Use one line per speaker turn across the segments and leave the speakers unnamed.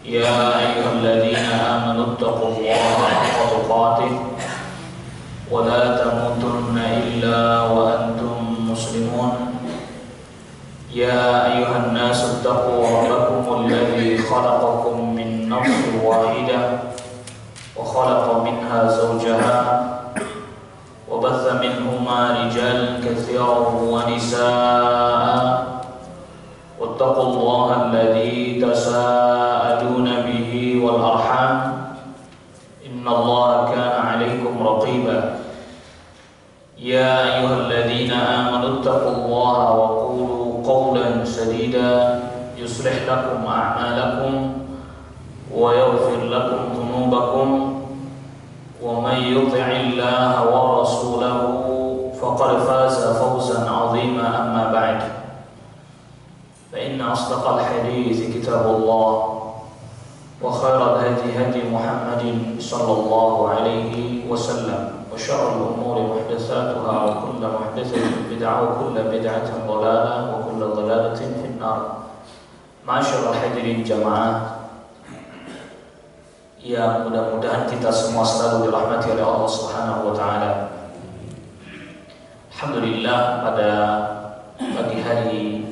يا أيها الذين آمنوا اتقوا الله حق تقاته ولا تموتن إلا وأنتم مسلمون يا أيها الناس اتقوا ربكم الذي خلقكم من نفس واحدة وخلق منها زوجها وبث منهما رجالا كثيرا ونساء واتقوا الله الذي تساءلون به والأرحام إن الله كان عليكم رقيبا يا أيها الذين آمنوا اتقوا الله وقولوا قولا سديدا يصلح لكم أعمالكم ويغفر لكم ذنوبكم ومن يطع الله ورسوله فقد فاز فوزا عظيما أما بعد فإن أصدق الحديث كتاب الله وخير الهدي هدي محمد صلى الله عليه وسلم وشر الأمور محدثاتها وكل محدثة بدعة وكل بدعة ضلالة وكل ضلالة في النار. معاشر الحاضرين jamaah yang mudah-mudahan kita semua selalu dirahmati oleh Allah Subhanahu wa taala. Alhamdulillah, pada pagi hari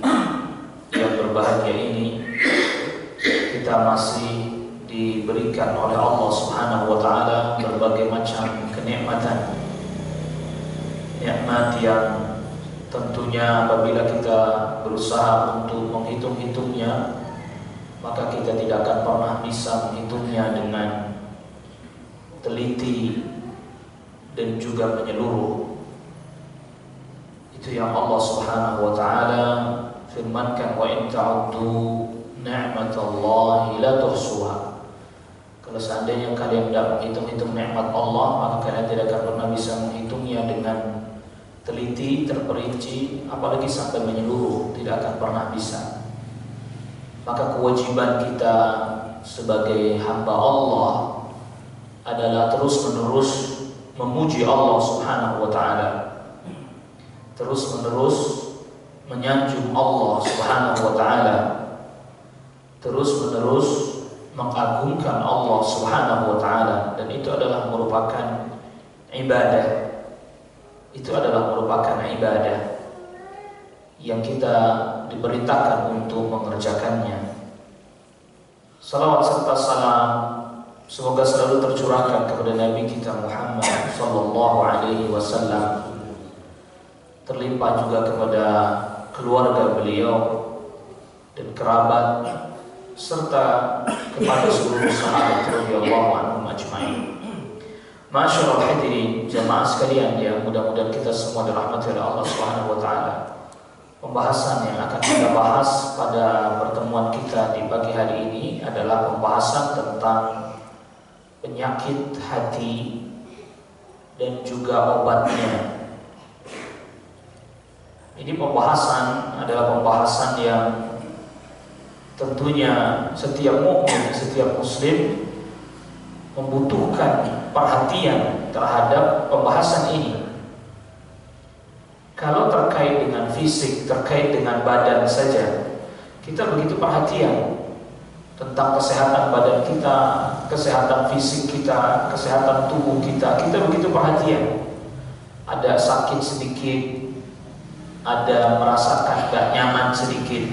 yang berbahagia ini kita masih diberikan oleh Allah Subhanahu wa taala berbagai macam kenikmatan. Nikmat yang tentunya apabila kita berusaha untuk menghitung-hitungnya, maka kita tidak akan pernah bisa menghitungnya dengan teliti dan juga menyeluruh. Itu yang Allah Subhanahu wa taala firmankan, wa in ta'uddu ni'matallahi la tuhsuha. Kalau seandainya kalian tidak menghitung-hitung nikmat Allah, maka kalian tidak akan pernah bisa menghitungnya dengan teliti, terperinci, apalagi sampai menyeluruh, tidak akan pernah bisa. Maka kewajiban kita sebagai hamba Allah adalah terus-menerus memuji Allah Subhanahu wa taala, terus-menerus menyanjung Allah Subhanahu wa taala, terus-menerus mengagungkan Allah Subhanahu wa taala, dan itu adalah merupakan ibadah. Itu adalah merupakan ibadah yang kita diperintahkan untuk mengerjakannya. Salawat serta salam semoga selalu tercurahkan kepada Nabi kita Muhammad sallallahu alaihi wasallam, terlimpah juga kepada keluarga beliau dan kerabat serta kepada seluruh sahabat radhiyallahu anhum ajmain. Masyaallah hadirin jamaah sekalian yang mudah-mudahan kita semua dirahmati oleh Allah Subhanahu wa taala. Pembahasan yang akan kita bahas pada pertemuan kita di pagi hari ini adalah pembahasan tentang penyakit hati dan juga obatnya. Ini pembahasan adalah pembahasan yang tentunya setiap mukmin, setiap muslim membutuhkan perhatian terhadap pembahasan ini. Kalau terkait dengan fisik, terkait dengan badan saja, kita begitu perhatian tentang kesehatan badan kita, kesehatan fisik kita, kesehatan tubuh kita, kita begitu perhatian. Ada sakit sedikit, ada merasakan gak nyaman sedikit,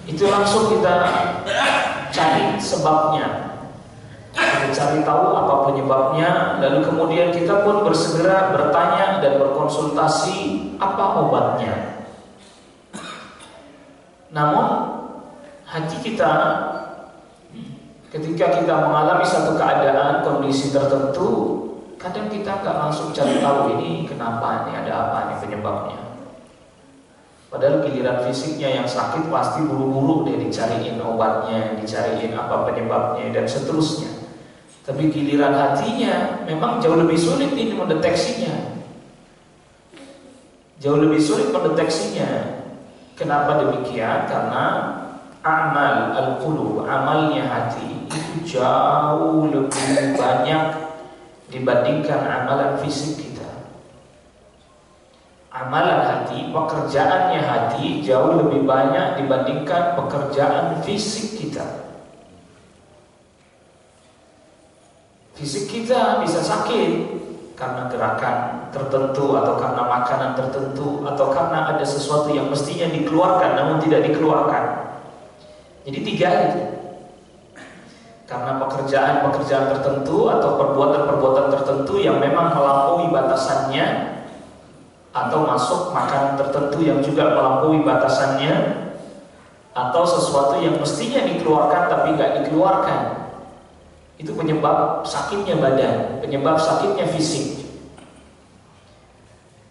itu langsung kita cari sebabnya, kita cari tahu apa penyebabnya, lalu kemudian kita pun bersegera bertanya dan berkonsultasi apa obatnya. Namun hati kita ketika kita mengalami satu keadaan, kondisi tertentu, kadang kita nggak langsung cari tahu ini kenapa, ini ada apa, ini penyebabnya. Padahal giliran fisiknya yang sakit pasti buru-buru deh dicariin obatnya, dicariin apa penyebabnya dan seterusnya. Tapi giliran hatinya memang jauh lebih sulit ini mendeteksinya. Jauh lebih sulit mendeteksinya. Kenapa demikian? Karena amal al-qulub, amalnya hati itu jauh lebih banyak dibandingkan amalan fisik kita. Amalan hati, pekerjaannya hati jauh lebih banyak dibandingkan pekerjaan fisik kita. Fisik kita bisa sakit karena gerakan tertentu, atau karena makanan tertentu, atau karena ada sesuatu yang mestinya dikeluarkan namun tidak dikeluarkan. Jadi 3 itu. Karena pekerjaan-pekerjaan tertentu atau perbuatan-perbuatan tertentu yang memang melampaui batasannya, atau masuk makanan tertentu yang juga melampaui batasannya, atau sesuatu yang mestinya dikeluarkan tapi nggak dikeluarkan. Itu penyebab sakitnya badan, penyebab sakitnya fisik.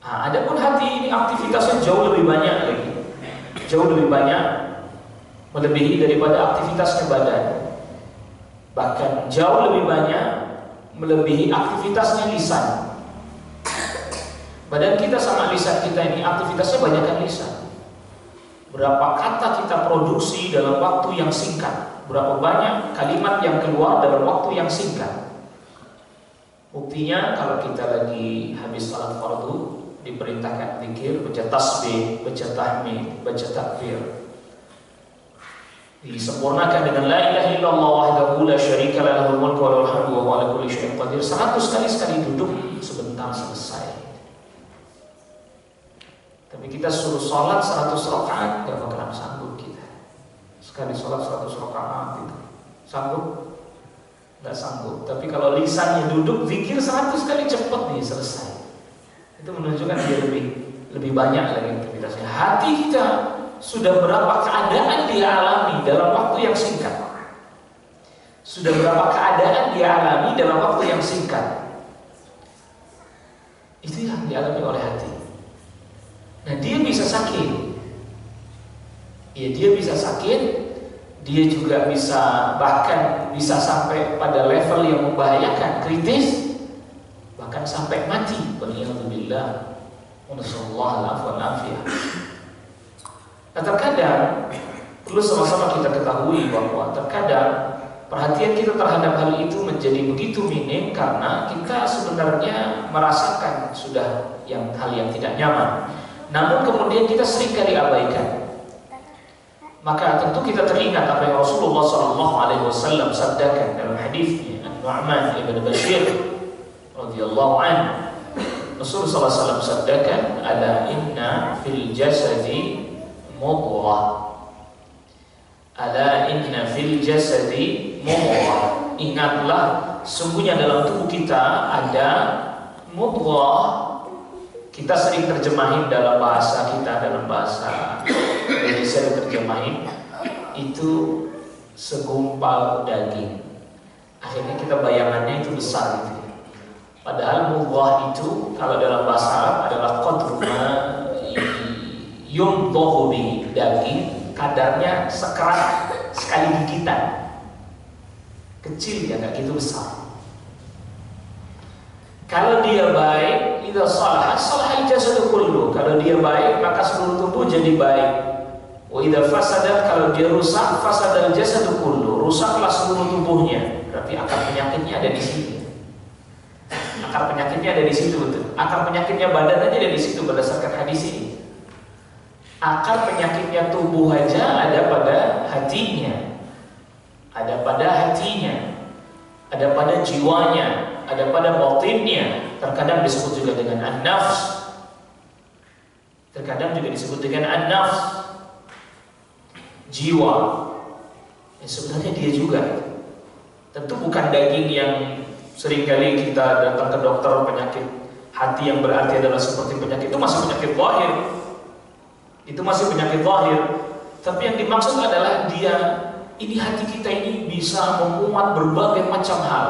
Nah, adapun hati ini aktivitasnya jauh lebih banyak lagi, jauh lebih banyak, melebihi daripada aktivitasnya badan. Bahkan jauh lebih banyak melebihi aktivitasnya lisan. Badan kita sama lisan kita ini aktivitasnya banyakkan lisan. Berapa kata kita produksi dalam waktu yang singkat, berapa banyak kalimat yang keluar dalam waktu yang singkat. Buktinya kalau kita lagi habis salat fardu, diperintahkan zikir, baca tasbih, baca tahmid, baca takbir, disempurnakan dengan la ilaha illallah wahdahu la syarika lahu lahul mulku wa lahul hamdu wa huwa ala kulli syai'in qadir. 100 kali sekali duduk sebentar selesai. Tapi kita suruh sholat 100 rakaat, gak bakalan sanggup kita. Sekali sholat 100 rakaat itu sanggup? Gak sanggup. Tapi kalau lisannya duduk zikir 100 kali, cepat nih selesai. Itu menunjukkan dia lebih banyak lagi aktivitasnya. Hati kita sudah berapa keadaan dia alami dalam waktu yang singkat. Sudah berapa keadaan dia alami dalam waktu yang singkat. Itu yang dialami oleh hati. Nah, dia bisa sakit. Ya, dia bisa sakit. Dia juga bisa, bahkan bisa sampai pada level yang membahayakan, kritis, bahkan sampai mati. Waliyadzubillah. Nasallallahu alaihi wasallam. Nah, terkadang perlu sama-sama kita ketahui bahwa terkadang perhatian kita terhadap hal itu menjadi begitu minim karena kita sebenarnya merasakan sudah hal yang tidak nyaman. Namun kemudian kita seringkali abaikan. Maka tentu kita teringat apa yang Rasulullah SAW sabdakan dalam hadisnya An-Nu'man ibn Bashir radhiyallahu anhu. Rasulullah SAW sabdakan, ala inna fil jasadi mudghah. Ala inna fil jasadi mudghah. Ingatlah, sungguhnya dalam tubuh kita ada mudghah. Kita sering terjemahin dalam bahasa kita, dalam bahasa Indonesia diterjemahin itu segumpal daging. Akhirnya kita bayangannya itu besar gitu. Padahal mudghah itu kalau dalam bahasa Arab adalah qadru ma yumdhahu bi, daging kadarnya sekerat sekali gigitan. Kecil ya, enggak gitu besar. Kalau dia baik, idza salahat salahal jasadu kullu. Kalau dia baik, maka seluruh tubuh jadi baik. Wa idza fasadat, kalau dia rusak, fasadal jasadu kullu. Rusaklah seluruh tubuhnya. Berarti akar penyakitnya ada di sini. Akar penyakitnya ada di situ, betul. Akar penyakitnya badan aja ada di situ berdasarkan hadis ini. Akar penyakitnya tubuh aja ada pada hatinya. Ada pada hatinya. Ada pada jiwanya. Ada pada batinnya. Terkadang disebut juga dengan an-nafs. Terkadang juga disebut dengan an-nafs, jiwa. Ya, sebenarnya dia juga. Tentu bukan daging yang seringkali kita datang ke dokter penyakit hati yang berarti adalah seperti penyakit itu masih penyakit zahir. Itu masih penyakit zahir. Tapi yang dimaksud adalah ini hati kita ini bisa memuat berbagai macam hal.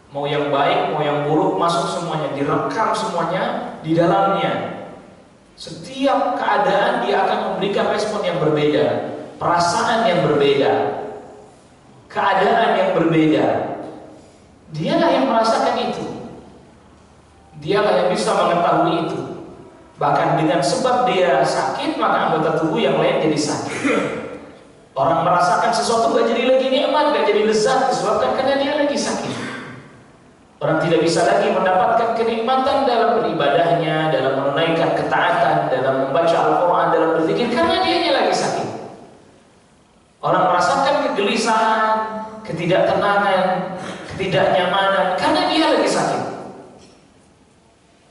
Mau yang baik, mau yang buruk, masuk semuanya, direkam semuanya di dalamnya. Setiap keadaan dia akan memberikan respon yang berbeda, perasaan yang berbeda, keadaan yang berbeda. Dialah yang merasakan itu. Dialah yang bisa mengetahui itu. Bahkan dengan sebab dia sakit, maka anggota tubuh yang lain jadi sakit. Orang merasakan sesuatu gak jadi lagi nikmat, gak jadi lezat, disebabkan karena dia lagi sakit. Orang tidak bisa lagi mendapatkan kenikmatan dalam beribadahnya, dalam menunaikan ketaatan, dalam membaca Al-Quran, dalam berzikir, karena dianya lagi sakit. Orang merasakan kegelisahan, ketidaktenangan, ketidaknyamanan karena dia lagi sakit.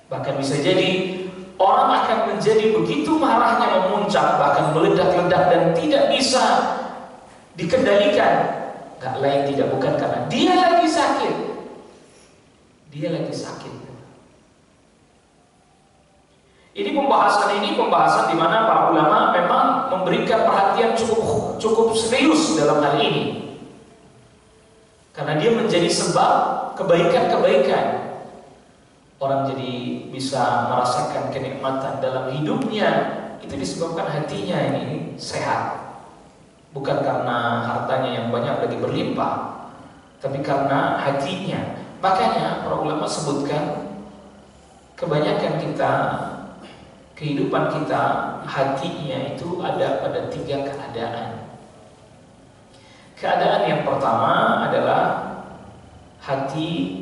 Bahkan bisa jadi orang akan menjadi begitu marahnya memuncak, bahkan meledak-ledak dan tidak bisa dikendalikan. Gak lain tidak bukan karena dia lagi sakit. Dia lagi sakit. Ini pembahasan di mana para ulama memang memberikan perhatian cukup serius dalam hal ini. Karena dia menjadi sebab kebaikan-kebaikan. Orang jadi bisa merasakan kenikmatan dalam hidupnya. Itu disebabkan hatinya ini sehat. Bukan karena hartanya yang banyak lagi berlimpah, tapi karena hatinya. Makanya para ulama sebutkan kebanyakan kita, kehidupan kita, hatinya itu ada pada 3 keadaan. Keadaan yang pertama adalah hati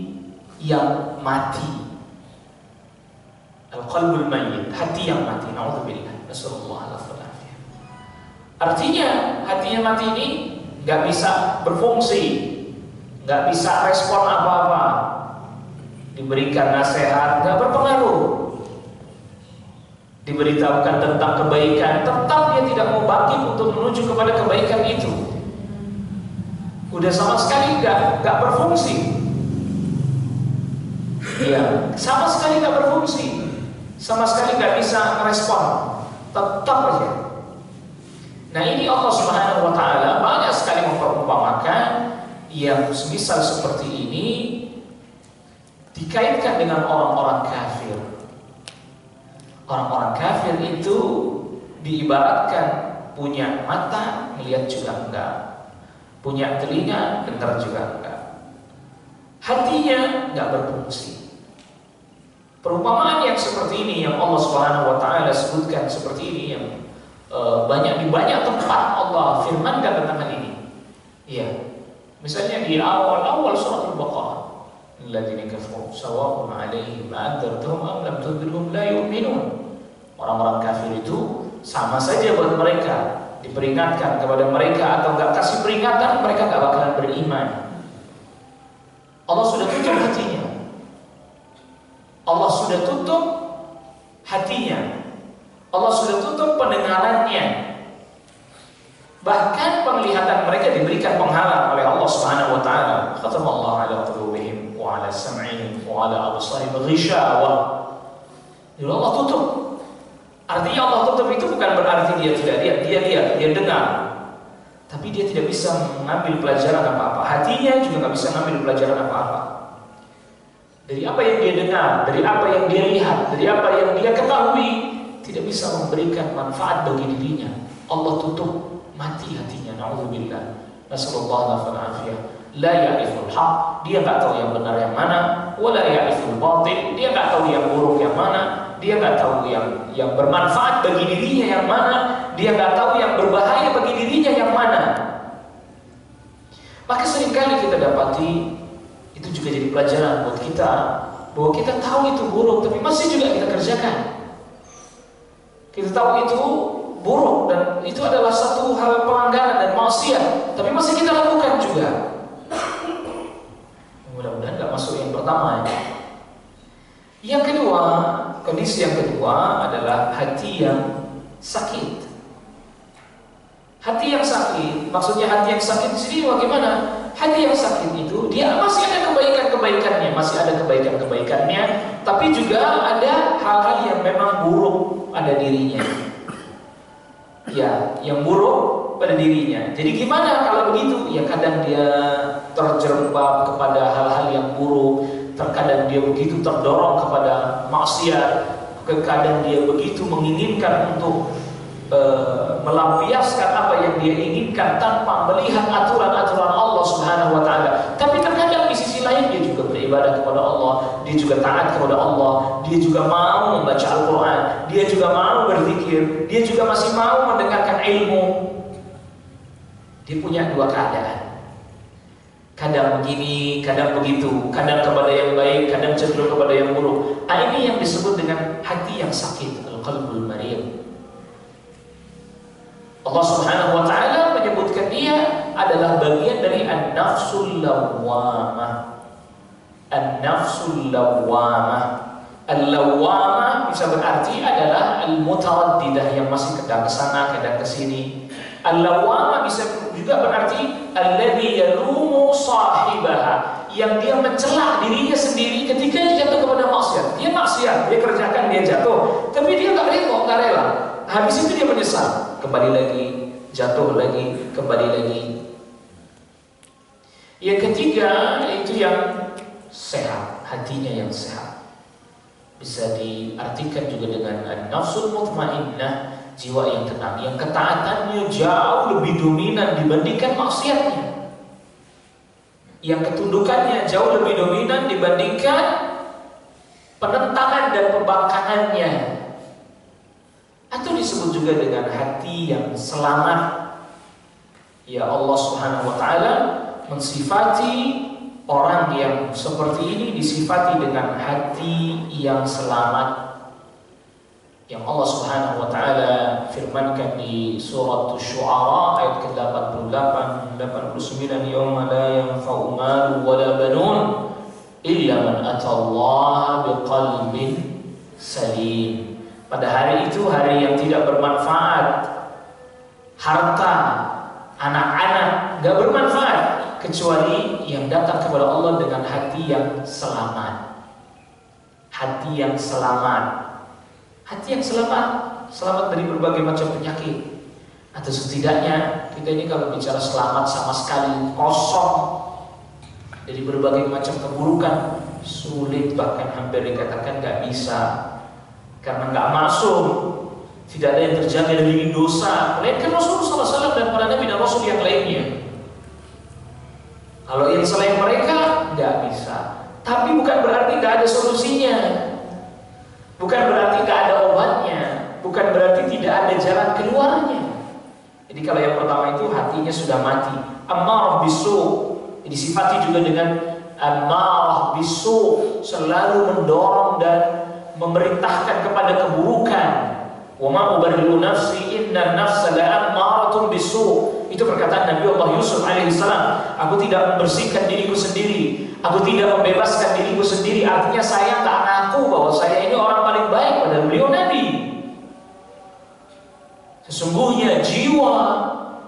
yang mati. Al-qalbul mayyit, hati yang mati. Na'udzubillah. Nasallallahu alaihi wasallam. Artinya hatinya mati ini nggak bisa berfungsi, nggak bisa respon apa-apa. Diberikan nasihat nggak berpengaruh. Diberitahukan tentang kebaikan, tetap dia tidak mau bangkit untuk menuju kepada kebaikan itu. Udah sama sekali nggak berfungsi. Iya, sama sekali nggak berfungsi, sama sekali nggak bisa merespon, tetap aja. Nah ini Allah Subhanahu Wa Taala banyak sekali memperumpamakan yang semisal seperti ini dikaitkan dengan orang-orang kafir. Orang-orang kafir itu diibaratkan punya mata, melihat juga enggak, punya telinga, dengar juga enggak, hatinya enggak berfungsi. Perumpamaan yang seperti ini yang Allah Subhanahu Wa Taala sebutkan seperti ini yang di banyak tempat Allah firmankan tentang hal ini. Iya. Misalnya di awal surah Al-Baqarah, "Alladzina kafaru sawa'un 'alaihim a'anzartahum am lam tunzirhum la yu'minun." Orang-orang kafir itu sama saja buat mereka, diperingatkan kepada mereka atau enggak kasih peringatan, mereka enggak bakalan beriman. Allah sudah tutup hatinya. Allah sudah tutup hatinya. Allah sudah tutup pendengarannya. Bahkan penglihatan mereka diberikan penghalang oleh Allah Subhanahu Wa Taala. Khatamallahu ala qulubihim wa ala sam'ihim wa ala absarihim ghishawah. Jadi Allah tutup. Artinya Allah tutup itu bukan berarti dia tidak lihat, dia lihat, dia dengar. Tapi dia tidak bisa mengambil pelajaran apa-apa. Hatinya juga nggak bisa mengambil pelajaran apa-apa. Dari apa yang dia dengar, dari apa yang dia lihat, dari apa yang dia ketahui, tidak bisa memberikan manfaat bagi dirinya. Allah tutup, mati hatinya. Na'udzubillah. Nasallallahu alaihi. La ya'riful haq, dia nggak tahu yang benar yang mana, wala ya'riful batil, dia nggak tahu yang buruk yang mana, dia nggak tahu yang bermanfaat bagi dirinya yang mana, dia nggak tahu yang berbahaya bagi dirinya yang mana. Maka seringkali kita dapati itu juga jadi pelajaran buat kita, bahwa kita tahu itu buruk tapi masih juga kita kerjakan. Kita tahu itu buruk dan itu adalah satu hal pelanggaran dan maksiat, tapi masih kita lakukan juga. Mudah-mudahan nggak masuk yang pertama ya. Yang kedua, kondisi yang kedua adalah hati yang sakit. Hati yang sakit, maksudnya hati yang sakit di sini bagaimana? Hati yang sakit itu dia masih ada kebaikan-kebaikannya, masih ada kebaikan-kebaikannya, tapi juga ada hal-hal yang memang buruk pada dirinya. Ya, yang buruk pada dirinya. Jadi gimana kalau begitu? Ya kadang dia terjerembab kepada hal-hal yang buruk, terkadang dia begitu terdorong kepada maksiat, kadang dia begitu menginginkan untuk melampiaskan apa yang dia inginkan tanpa melihat aturan-aturan Allah Subhanahu Wa Taala. Tapi terkadang di sisi lain dia juga beribadah kepada Allah, dia juga taat kepada Allah, dia juga mau membaca Al-Quran, dia juga mau berzikir, dia juga masih mau mendengarkan ilmu. Dia punya dua keadaan. Kadang begini, kadang begitu, kadang kepada yang baik, kadang cenderung kepada yang buruk. Nah, ini yang disebut dengan hati yang sakit, al-qalbul marid. Allah Subhanahu Wa Taala menyebutkan dia adalah bagian dari an-nafsul lawwamah. An-nafsul lawwamah. Al-lawwamah bisa berarti adalah al-mutaraddidah, yang masih kadang ke sana, kadang ke sini. Al-lawwamah bisa juga berarti alladzi yalumu sahibaha, yang dia mencela dirinya sendiri ketika dia jatuh kepada maksiat. Dia maksiat, dia kerjakan, dia jatuh, tapi dia nggak rela. Habis itu dia menyesal, kembali lagi, jatuh lagi, kembali lagi. Yang ketiga yaitu yang sehat, hatinya yang sehat. Bisa diartikan juga dengan an-nafsul mutmainnah, jiwa yang tenang, yang ketaatannya jauh lebih dominan dibandingkan maksiatnya, yang ketundukannya jauh lebih dominan dibandingkan penentangan dan pembangkangannya. Atau disebut juga dengan hati yang selamat. Ya, Allah Subhanahu wa taala mensifati orang yang seperti ini, disifati dengan hati yang selamat, yang Allah Subhanahu wa taala firmankan di surat Asy-Syu'ara ayat ke-88 89, yauma la yanfa'u malun wala banun illa man atallaha biqalbin salim. Pada hari itu, hari yang tidak bermanfaat, harta, anak-anak gak bermanfaat kecuali yang datang kepada Allah dengan hati yang selamat. Hati yang selamat. Hati yang selamat, selamat dari berbagai macam penyakit. Atau setidaknya kita ini kalau bicara selamat sama sekali kosong dari berbagai macam keburukan, sulit, bahkan hampir dikatakan gak bisa. Karena gak masuk, tidak ada yang terjaga dari dosa melainkan Rasulullah SAW dan para nabi dan rasul yang lainnya. Kalau yang selain mereka gak bisa. Tapi bukan berarti gak ada solusinya, bukan berarti gak ada obatnya, bukan berarti tidak ada jalan keluarnya. Jadi kalau yang pertama itu hatinya sudah mati, ammarah bisu, disifati juga dengan ammarah bisu, selalu mendorong dan memerintahkan kepada keburukan. Wa ma ubarri'u nafsi inna nafsa la'ammaratun bisu. Itu perkataan Nabi Allah Yusuf alaihissalam. Aku tidak membersihkan diriku sendiri, aku tidak membebaskan diriku sendiri. Artinya saya tak ngaku bahwa saya ini orang paling baik, padahal beliau Nabi. Sesungguhnya jiwa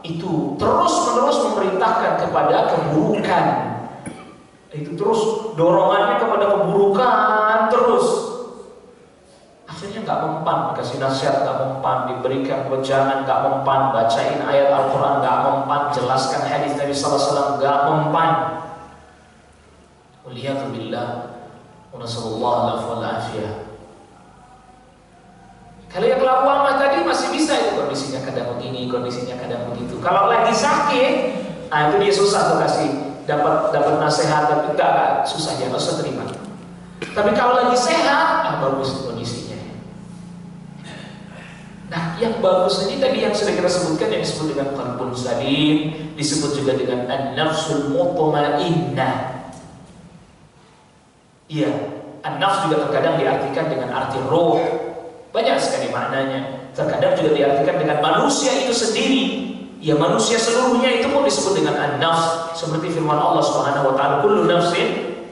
itu terus-menerus memerintahkan kepada keburukan. Itu terus dorongannya kepada keburukan terus. Akhirnya nggak mempan, dikasih nasihat nggak mempan, diberikan wejangan nggak mempan, bacain ayat Al-Quran nggak mempan, jelaskan hadis Nabi Sallallahu Alaihi Wasallam nggak mempan. Waliyadzubillah, wa nasallallahu alaihi wasallam. Kalau yang lawamah tadi masih bisa, itu kondisinya kadang begini, kondisinya kadang begitu. Kalau lagi sakit, itu dia susah tuh kasih dapat nasihat, tapi enggak susah, dia nggak usah terima. Tapi kalau lagi sehat, bagus kondisinya. Nah, yang bagus ini tadi yang sudah kita sebutkan, yang disebut dengan qalbun salim, disebut juga dengan an-nafsul mutmainnah. Iya, an-nafs juga terkadang diartikan dengan arti roh. Banyak sekali maknanya. Terkadang juga diartikan dengan manusia itu sendiri. Ya, manusia seluruhnya itu pun disebut dengan an-nafs. Seperti firman Allah Subhanahu wa taala, kullu nafsin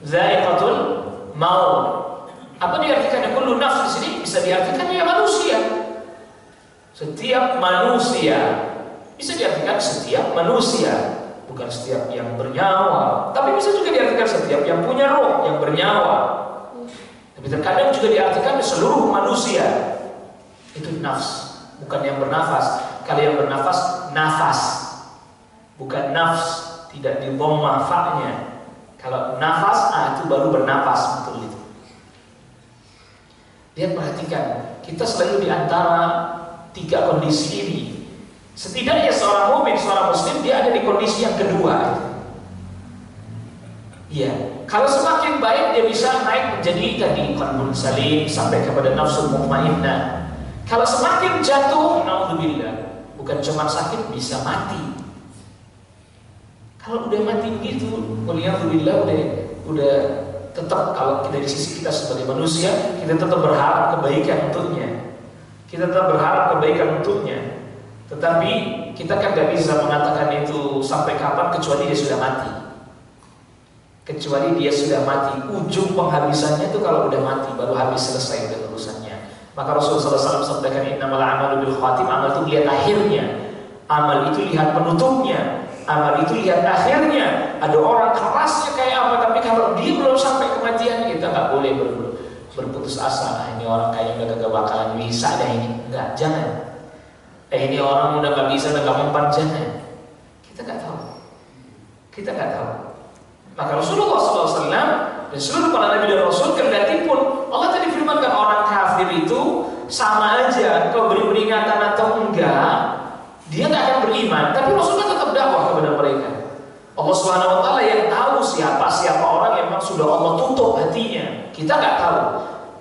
dha'iqatul maut. Apa diartikan kullu nafs di sini? Bisa diartikan ya manusia. Setiap manusia, bisa diartikan setiap manusia, bukan setiap yang bernyawa, tapi bisa juga diartikan setiap yang punya roh, yang bernyawa. Tapi terkadang juga diartikan seluruh manusia. Itu nafs, bukan yang bernafas. Kalau yang bernafas, nafas, bukan nafs, tidak di dhamma fa-nya. Kalau nafas, itu baru bernafas, betul itu. Lihat, perhatikan, kita selalu di antara tiga kondisi ini. Setidaknya seorang mukmin, seorang muslim, dia ada di kondisi yang kedua. Iya, kalau semakin baik dia bisa naik menjadi tadi qalbun salim sampai kepada nafsul mutmainnah. Kalau semakin jatuh, naudzubillah, bukan cuma sakit, bisa mati. Kalau udah mati begitu, waliyadzubillah, udah tetap, kalau dari sisi kita sebagai manusia, kita tetap berharap kebaikan untuknya. Kita tetap berharap kebaikan untuknya. Tetapi kita kan gak bisa mengatakan itu sampai kapan kecuali dia sudah mati. Kecuali dia sudah mati, ujung penghabisannya itu kalau udah mati baru habis, selesai urusannya. Maka Rasulullah SAW sampaikan innamal a'malu bil khawatim, amal itu lihat akhirnya, amal itu lihat penutupnya, amal itu lihat akhirnya. Ada orang kerasnya kayak apa, tapi kalau dia belum sampai kematian, kita nggak boleh berputus asa. Ini orang kayaknya udah kagak bakalan bisa dah ini, enggak, jangan. Ini orang udah nggak bisa, udah nggak mempan, jangan. Kita nggak tahu, kita nggak tahu. Maka Rasulullah SAW dan seluruh para nabi dan rasul, kendati pun Allah tadi firmankan orang kafir itu sama aja, kau beri peringatan atau enggak, dia nggak akan beriman. Tapi Rasulullah tetap dakwah kepada mereka. Allah Subhanahu Wa Taala yang tahu siapa orang yang memang sudah Allah tutup hatinya. Kita nggak tahu.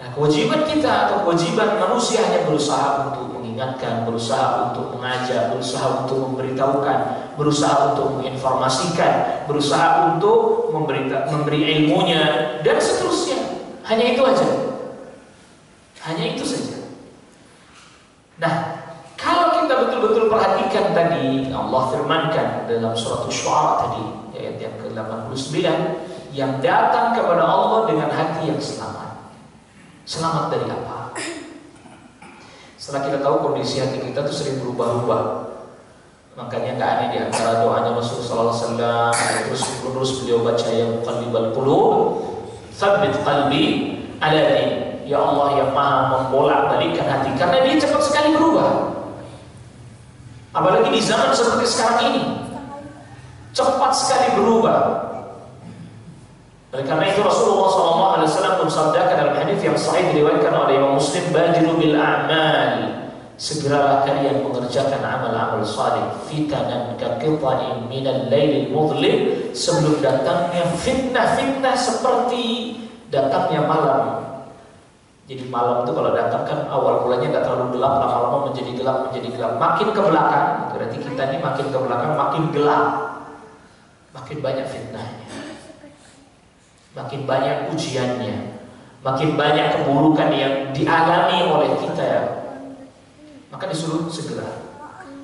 Nah, kewajiban kita atau kewajiban manusia hanya berusaha untuk mengingatkan, berusaha untuk mengajak, berusaha untuk memberitahukan, berusaha untuk menginformasikan, berusaha untuk memberi ilmunya, dan seterusnya. Hanya itu aja. Hanya itu saja. Nah, kalau kita betul-betul perhatikan tadi, Allah firmankan dalam surat Asy-Syu'ara tadi, ayat yang ke-89, yang datang kepada Allah dengan hati yang selamat. Selamat dari apa? Setelah kita tahu kondisi hati kita itu sering berubah-ubah. Makanya nggak aneh di antara doanya Rasulullah SAW, terus beliau baca yang muqallibal qulub, tsabbit qalbi ala din. Ya Allah yang maha membolak-balikkan hati, karena dia cepat sekali berubah. Apalagi di zaman seperti sekarang ini, cepat sekali berubah. Oleh karena itu Rasulullah SAW mensabdakan dalam hadis yang sahih diriwayatkan oleh Imam Muslim, badiru bil a'mal, segeralah kalian mengerjakan amal-amal saleh, fitanan kaqita'in minal lailil mudlim, sebelum datangnya fitnah-fitnah seperti datangnya malam. Jadi malam itu kalau datang kan awal mulanya nggak terlalu gelap, lama-lama menjadi gelap. Makin ke belakang, berarti kita ini makin ke belakang makin gelap, makin banyak fitnahnya, makin banyak ujiannya, makin banyak keburukan yang dialami oleh kita ya. Maka disuruh segera.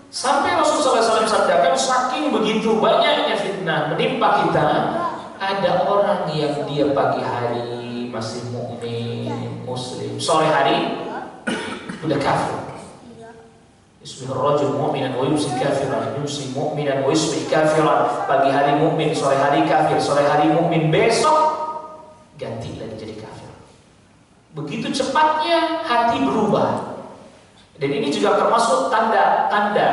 Sampai Rasulullah SAW sabdakan, saking begitu banyaknya fitnah menimpa kita, ada orang yang dia pagi hari masih mukmin, muslim, sore hari udah kafir. Yusbihur rajul mu'minan wa yumsi kafiran, yumsi mu'minan wa yusbih kafiran. Pagi hari mukmin, sore hari kafir, sore hari mukmin, besok ganti lagi jadi kafir. Begitu cepatnya hati berubah. Dan ini juga termasuk tanda-tanda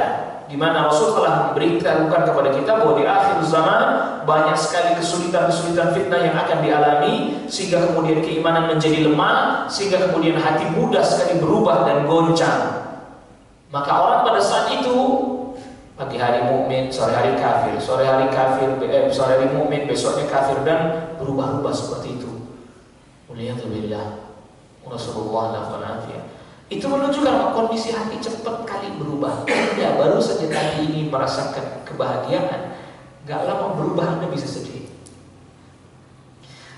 di mana Rasul telah memberikan kepada kita bahwa di akhir zaman banyak sekali kesulitan-kesulitan fitnah yang akan dialami, sehingga kemudian keimanan menjadi lemah, sehingga kemudian hati mudah sekali berubah dan goncang. Maka orang pada saat itu pagi hari mukmin, sore hari kafir, sore hari mukmin, besoknya kafir, dan berubah-ubah seperti itu. Waliyadzubillah. Rasulullah SAW. Itu menunjukkan kondisi hati cepat kali berubah. Ya, baru saja tadi ini merasakan kebahagiaan, gak lama berubah Anda bisa sedih.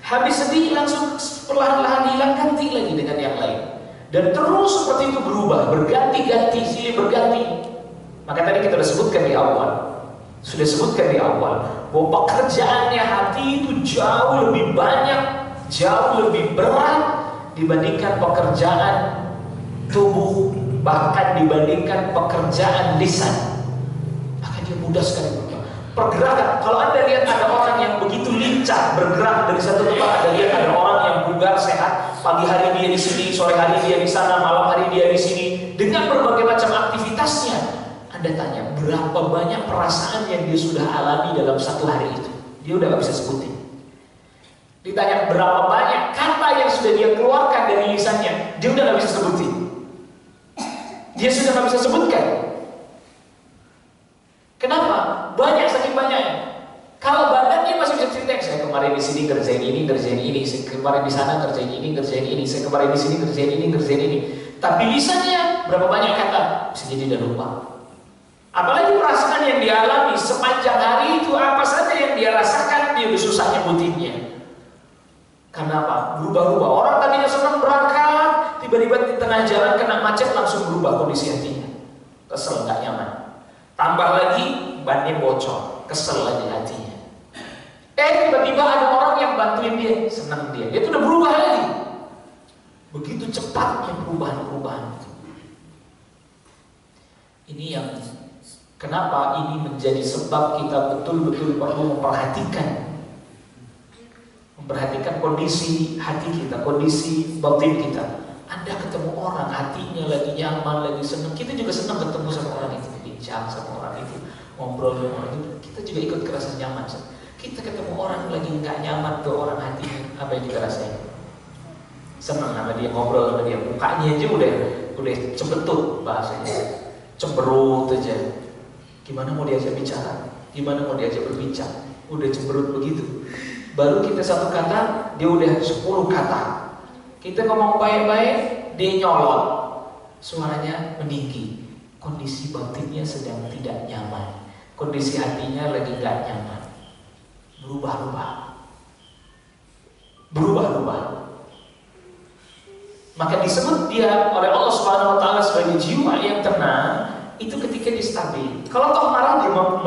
Habis sedih langsung perlahan-lahan hilang, ganti lagi dengan yang lain. Dan terus seperti itu berubah, berganti-ganti, silih berganti. Maka tadi kita sudah sebutkan di awal bahwa pekerjaannya hati itu jauh lebih banyak, jauh lebih berat dibandingkan pekerjaan tubuh, bahkan dibandingkan pekerjaan lisan. Maka dia mudah sekali berubah. Pergerakan, kalau Anda lihat ada orang yang begitu lincah bergerak dari satu tempat, Anda lihat ada orang yang bugar sehat, pagi hari dia di sini, sore hari dia di sana, malam hari dia di sini, dengan berbagai macam aktivitasnya. Anda tanya berapa banyak perasaan yang dia sudah alami dalam satu hari itu, dia udah gak bisa sebutin. Ditanya berapa banyak kata yang sudah dia keluarkan dari lisannya, dia udah gak bisa sebutin. Dia sudah nggak bisa sebutkan. Kenapa? Banyak, saking banyaknya. Kalau badannya masih bisa cerita, saya kemarin di sini kerjain ini, saya kemarin di sana kerjain ini, saya kemarin di sini kerjain ini. Tapi lisannya berapa banyak kata, bisa jadi udah lupa. Apalagi perasaan yang dialami sepanjang hari itu, apa saja yang dia rasakan, dia udah susah nyebutinnya. Karena apa? Berubah-ubah. Orang tadinya senang berangkat, tiba-tiba di tengah jalan kena macet, langsung berubah kondisi hatinya. Kesel, nggak nyaman. tambah lagi bannya bocor, kesel lagi hatinya. Tiba-tiba ada orang yang bantuin dia, senang dia tuh udah berubah lagi. Begitu cepatnya perubahan-perubahan itu. Ini yang kenapa ini menjadi sebab kita betul-betul perlu memperhatikan kondisi hati kita, kondisi batin kita. Anda ketemu orang, hatinya lagi nyaman, lagi senang, kita juga senang ketemu sama orang itu, bincang sama orang itu, ngobrol sama orang itu, kita juga ikut kerasa nyaman. Kita ketemu orang lagi nggak nyaman tuh orang hatinya, apa yang kita rasain? Senang sama dia, ngobrol sama dia, mukanya aja udah cembetut bahasanya, cemberut aja. Gimana mau diajak bicara? Gimana mau diajak berbincang? Udah cemberut begitu. Baru kita satu kata, dia udah 10 kata. Kita ngomong baik-baik, dia nyolot, suaranya meninggi. Kondisi batinnya sedang tidak nyaman, kondisi hatinya lagi nggak nyaman. Berubah-ubah. Maka disebut dia oleh Allah Subhanahu Wa Taala sebagai jiwa yang tenang. Itu ketika dia stabil. Kalau toh marah dia mampu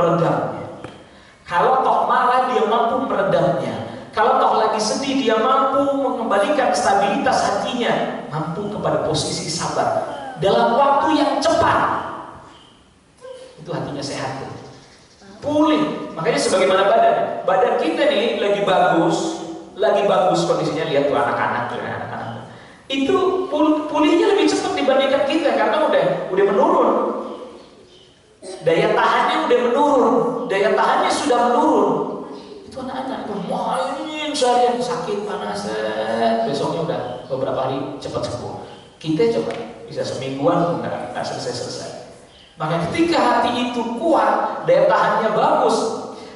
meredamnya. Kalau toh lagi sedih dia mampu mengembalikan stabilitas hatinya, mampu kepada posisi sabar dalam waktu yang cepat. Itu hatinya sehat, pulih. Makanya sebagaimana badan kita nih lagi bagus kondisinya. Lihat tuh anak-anak. Itu pulihnya lebih cepat dibandingkan kita karena udah menurun. Daya tahannya sudah menurun. Itu anak-anak itu main seharian, sakit panas, besoknya udah beberapa hari cepat sembuh. Kita coba bisa semingguan nggak selesai. Maka ketika hati itu kuat, daya tahannya bagus,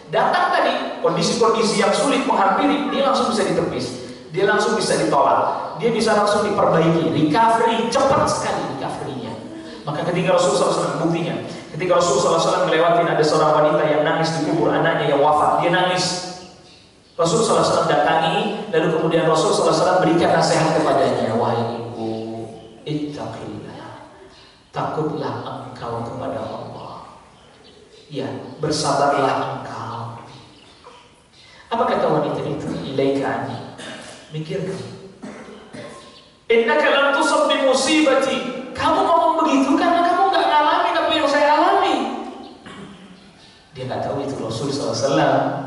datang tadi kondisi-kondisi yang sulit menghampiri, dia langsung bisa ditepis, dia langsung bisa ditolak, dia bisa langsung diperbaiki, recovery cepat sekali recovery-nya. Maka ketika Rasulullah SAW, buktinya ketika Rasulullah SAW melewati ada seorang wanita yang nangis di kubur anaknya yang wafat, dia nangis. Rasulullah SAW datangi, lalu kemudian Rasulullah SAW berikan nasihat kepadanya, wahai ibu, ittaqillah, takutlah engkau kepada Allah. Ya, bersabarlah engkau. Apa kata wanita itu? Ilaika anni, mikirkan. Innaka lam tusab bi musibati. Kamu ngomong begitu karena kamu nggak ngalamin apa yang saya alami. Dia nggak tahu itu Rasulullah SAW.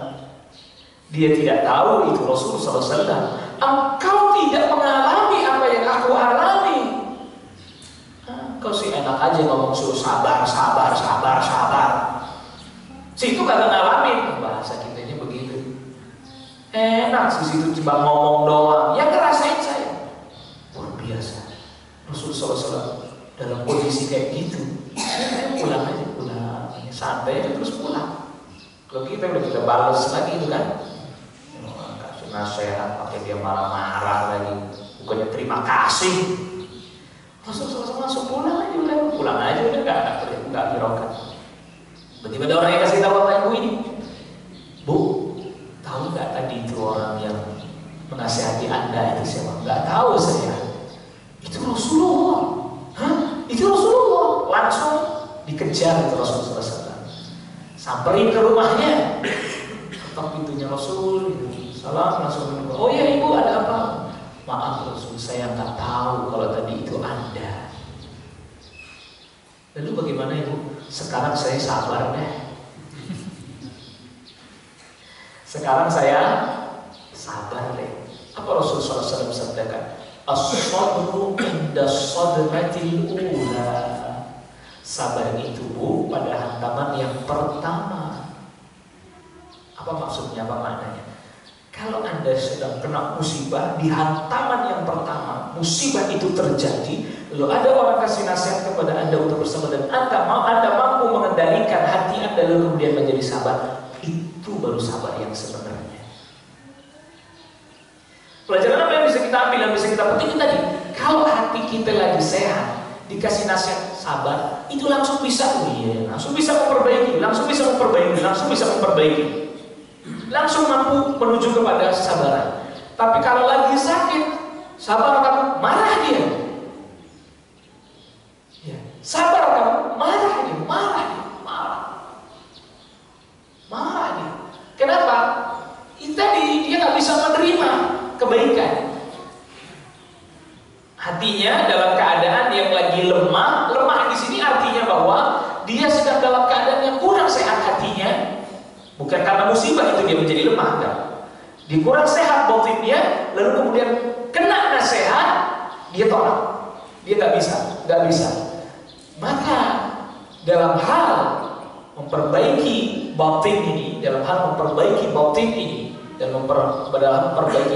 Dia tidak tahu itu Rasulullah SAW. Engkau tidak mengalami apa yang aku alami. Kau sih enak aja ngomong suruh sabar. Situ kagak ngalamin. Bahasa kita ini begitu. Enak sih situ cuma ngomong doang. Yang ngerasain saya. Luar biasa. Rasulullah SAW dalam kondisi kayak gitu, saya pulang aja, santai aja terus pulang. Kalau kita udah kita balas lagi itu kan. Nasihat pakai dia marah-marah lagi, bukannya terima kasih. Langsung pulang aja udah nggak hiraukan. Tiba-tiba ada orang yang kasih tahu Bapak Ibu ini, Bu, tahu nggak tadi itu orang yang menasihati Anda itu siapa? Nggak tahu saya. Itu Rasulullah. Itu Rasulullah. Langsung dikejar itu Rasulullah SAW. Samperin ke rumahnya, ketok pintunya Rasul. Salam langsung menunggu. Oh ya ibu, ada apa? Maaf Rasul, saya nggak tahu kalau tadi itu Anda. Lalu bagaimana ibu? Sekarang saya sabar deh. Apa Rasulullah SAW sabdakan? As-sabru inda sadmatil ula. Sabar itu bu pada hantaman yang pertama. Apa maksudnya? Apa maknanya? Kalau Anda sedang kena musibah di hantaman yang pertama, musibah itu terjadi, lalu ada orang kasih nasihat kepada Anda untuk bersabar dan Anda mampu mengendalikan hati Anda lalu kemudian menjadi sabar, itu baru sabar yang sebenarnya. Pelajaran apa yang bisa kita ambil, yang bisa kita petik tadi? Kalau hati kita lagi sehat, dikasih nasihat sabar, itu langsung bisa, langsung bisa memperbaiki, langsung mampu menuju kepada kesabaran. Tapi kalau lagi sakit, sabar kamu, marah dia. Ya. Sabar kamu, marah dia. Kenapa? Tadi dia nggak bisa menerima kebaikan. Hatinya dalam keadaan yang lagi lemah. Lemah di sini artinya bahwa dia sedang dalam keadaan yang kurang sehat hatinya. Bukan karena musibah itu dia menjadi lemah, enggak. Dia kurang sehat batinnya, lalu kemudian kena nasihat, dia tolak. Dia nggak bisa. Maka dalam hal memperbaiki batin ini, dalam memperbaiki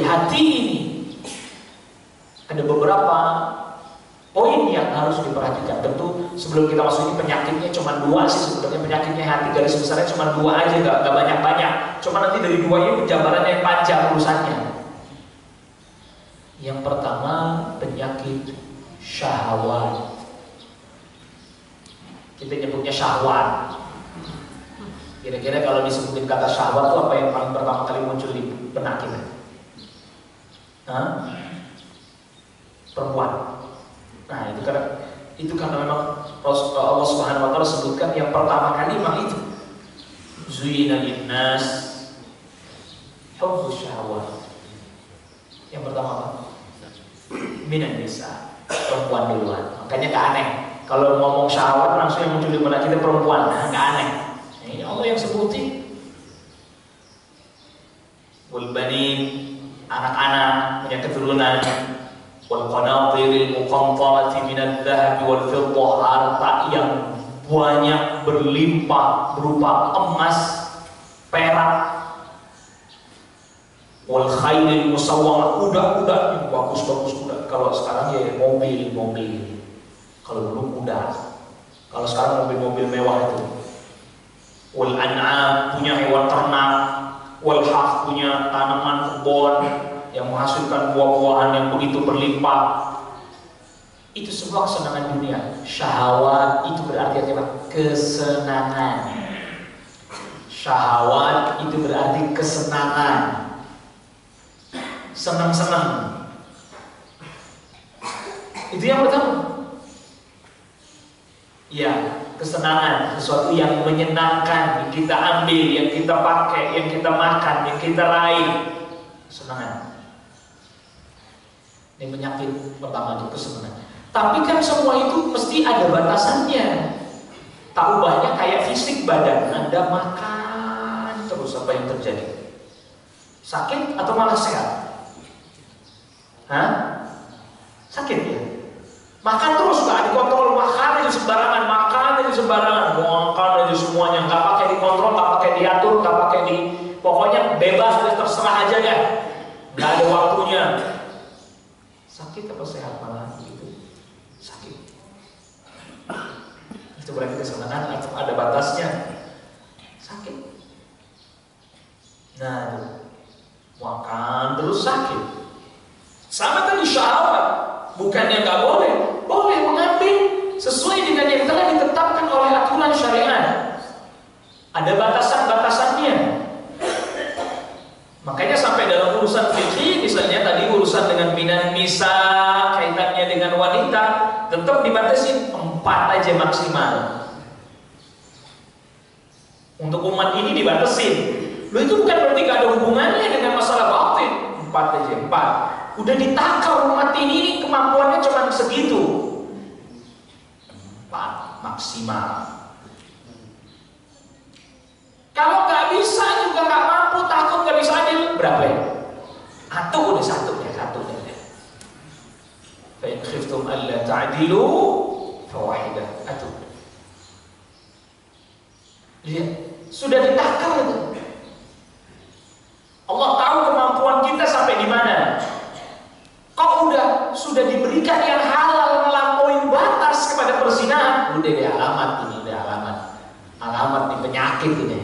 hati ini, ada beberapa poin yang harus diperhatikan. Tentu sebelum kita masuk ini penyakitnya cuma dua sih sebenarnya, penyakitnya hati garis besarnya cuma dua aja, nggak banyak. Cuma nanti dari dua ini penjabarannya yang panjang urusannya. Yang pertama penyakit syahwat. Kita nyebutnya syahwat. Kira-kira kalau disebutin kata syahwat itu apa yang paling pertama kali muncul di benak kita? Perempuan. Nah itu karena memang Allah Subhanahu Wa Taala sebutkan yang pertama kali memang itu. Zuyina linnas hubbus syahwat. Yang pertama apa? Minan nisa, perempuan duluan. Makanya gak aneh kalau ngomong syahwat langsung yang muncul di benak kita perempuan. Nah, gak aneh. Ini Allah yang sebutin. Wal banin, anak-anak punya keturunan. Wal qanatiril muqantarati minadh dhahabi wal fiddah, harta yang banyak berlimpah berupa emas, perak. Wal khailil musawwamah, kuda-kuda yang bagus-bagus kuda. Kalau sekarang ya mobil. Kalau dulu kuda. Kalau sekarang mobil-mobil mewah itu. Wal an'am, punya hewan ternak. Wal harth, punya tanaman kebun yang menghasilkan buah-buahan yang begitu berlimpah. Itu semua kesenangan dunia. Syahwat itu berarti apa? Kesenangan. Syahwat itu berarti kesenangan. Senang-senang. Itu yang pertama. Ya, kesenangan, sesuatu yang menyenangkan, yang kita ambil, yang kita pakai, yang kita makan, yang kita raih. Kesenangan. Ini penyakit pertama itu kesenangan. Tapi kan semua itu mesti ada batasannya. Tak ubahnya kayak fisik badan. Anda makan terus, apa yang terjadi? Sakit atau malah sehat? Sakit ya? Makan terus gak dikontrol, makan aja sembarangan, makan aja semuanya, gak pakai dikontrol, gak pakai diatur, gak pakai pokoknya bebas, terserah aja ya, gak ada waktunya. Sakit apa sehat malah gitu? Sakit. Itu berarti kesenangan atau ada batasnya? Sakit. Nah, makan terus sakit. Sama tadi syahwat, bukannya nggak boleh mengambil sesuai dengan yang telah ditetapkan oleh aturan syariat. Ada batasan-batasannya. Makanya sampai dalam urusan fikih, misalnya tadi urusan dengan minan nisa, kaitannya dengan wanita, tetap dibatasin 4 aja maksimal. Untuk umat ini dibatasin. Loh, itu bukan berarti gak ada hubungannya dengan masalah batin. 4 aja, 4. Udah ditakar umat ini kemampuannya cuma segitu. 4 maksimal. Kalau nggak bisa juga nggak mampu, takut nggak bisa adil, berapa ya? Atau udah 1 ya, 1 ya. Fa in khiftum alla ta'dilu fawahidah. Atau. Lihat, sudah ditakar itu. Allah tahu kemampuan kita sampai di mana. Kok sudah diberikan yang halal melampaui batas kepada perzinahan, udah di alamat ini, alamat nih penyakit ini.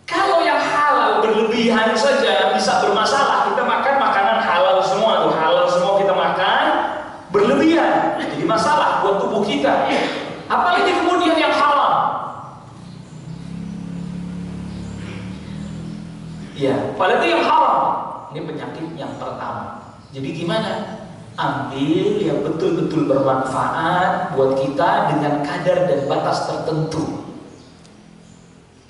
Kalau yang halal berlebihan saja bisa bermasalah. Kita makan makanan halal semua tuh, halal semua kita makan berlebihan, jadi masalah buat tubuh kita. Apalagi kemudian yang haram. Ya, apalagi yang haram. Ini penyakit yang pertama. Jadi gimana? Ambil yang betul-betul bermanfaat buat kita dengan kadar dan batas tertentu.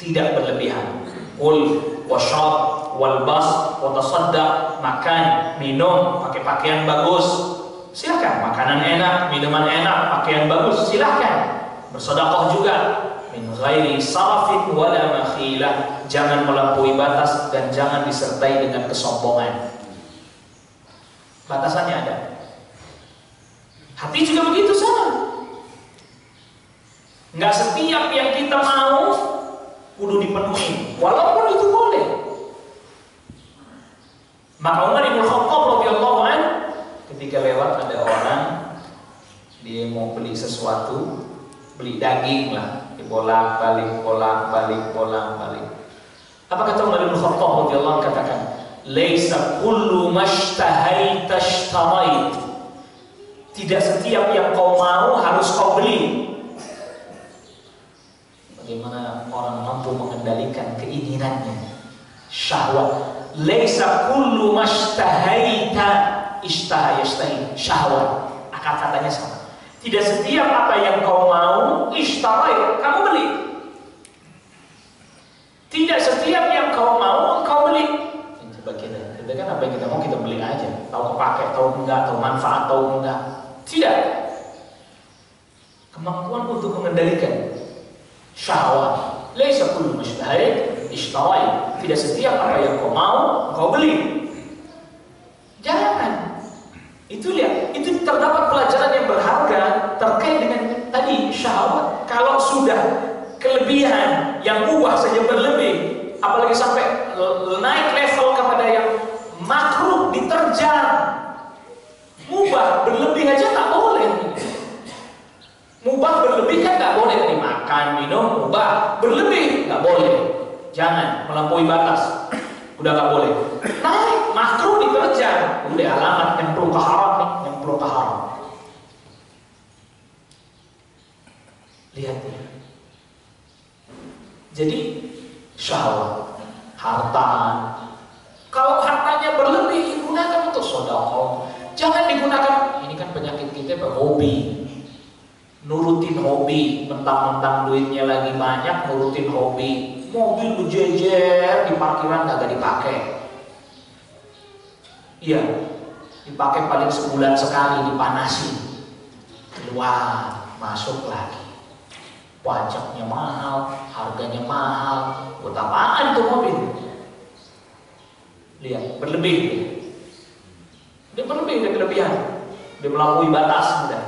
Tidak berlebihan. Kul washrab walbas watasaddaq, makan, minum, pakai pakaian bagus, silahkan. Makanan enak, minuman enak, pakaian bagus, silahkan. Bersedekah juga. Min ghairi sarafin wala makhilah, jangan melampaui batas dan jangan disertai dengan kesombongan. Batasannya ada. Hati juga begitu sama. Nggak setiap yang kita mau kudu dipenuhi, walaupun itu boleh. Maka Umar bin Khattab radhiyallahu an, ketika lewat ada orang dia mau beli sesuatu, beli daging lah, bolak-balik, bolak-balik, bolak-balik. Apa kata Umar bin Khattab radhiyallahu an? Katakan, "Laisa kullu mashtahaita ishtarait." Tidak setiap yang kau mau harus kau beli. Bagaimana orang mampu mengendalikan keinginannya, syahwat. Laisa kullu mashtahaita ishtaha yashtahi, syahwat. Akar katanya sama. Tidak setiap apa yang kau mau ishtarai, kamu beli. Tidak setiap yang kau mau kau beli. Itu bagian. Kita kan apa yang kita mau kita beli aja. Tahu kepake, tahu enggak, tahu manfaat, tahu enggak. Tidak. Kemampuan untuk mengendalikan syahwat. Laisa kullu mashtahaita ishtarai. Tidak setiap apa yang kau mau kau beli. Jangan. Itu lihat, itu terdapat pelajaran yang berharga terkait dengan tadi syahwat. Kalau sudah kelebihan, yang mubah saja berlebih, apalagi sampai naik level kepada yang makruh, diterjang. Mubah berlebih aja tak boleh. Mubah berlebih kan tak boleh, dimakan, minum, mubah berlebih nggak boleh. Jangan melampaui batas. Udah gak boleh. Naik, makruh diterjang. Udah alamat nyemplung ke haram nih, nyemplung ke haram. Lihat ya. Jadi syahwat, harta. Kalau hartanya berlebih, digunakan untuk sedekah. Jangan digunakan. Ini kan penyakit kita berhobi. Nurutin hobi, mentang-mentang duitnya lagi banyak, nurutin hobi. Mobil berjejer di parkiran kagak dipakai. Iya, dipakai paling sebulan sekali, dipanasi. Keluar, masuk lagi. Pajaknya mahal, harganya mahal. Buat apaan tuh mobil? Lihat, berlebih. Dia berlebih, dia kelebihan. Dia melampaui batas sudah.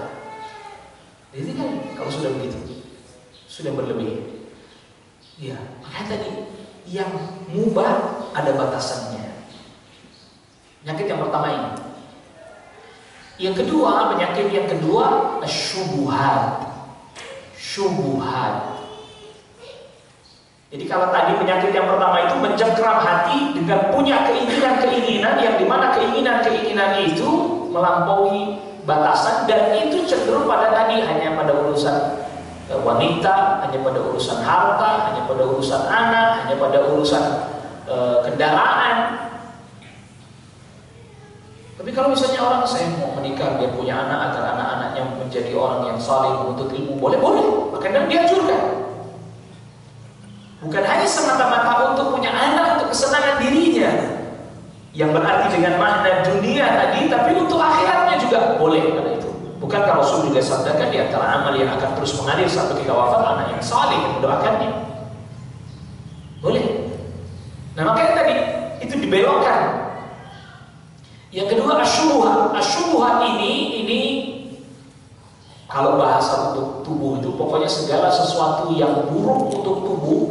Jadi kan kalau sudah begitu, sudah berlebih. Ya, makanya tadi yang mubah ada batasannya. Penyakit yang pertama ini. Yang kedua, penyakit yang kedua, syubhat. Syubhat. Jadi kalau tadi penyakit yang pertama itu mencengkram hati dengan punya keinginan-keinginan yang dimana keinginan-keinginan itu melampaui batasan dan itu cenderung pada tadi hanya pada urusan wanita, hanya pada urusan harta, hanya pada urusan anak, hanya pada urusan kendaraan. Tapi kalau misalnya orang saya mau menikah biar punya anak agar anak-anaknya menjadi orang yang saleh menuntut ilmu, boleh, bahkan dianjurkan. Bukan hanya semata-mata untuk punya anak untuk kesenangan dirinya, yang berarti dengan makna dunia tadi, tapi untuk akhiratnya juga boleh pada itu. Bukankah Rasul juga sabdakan di antara amal yang akan terus mengalir sampai kita wafat anak yang saleh yang mendoakannya? Boleh. Nah makanya tadi itu dibelokkan. Yang kedua asyubuhat. Asyubuhat ini kalau bahasa untuk tubuh itu pokoknya segala sesuatu yang buruk untuk tubuh,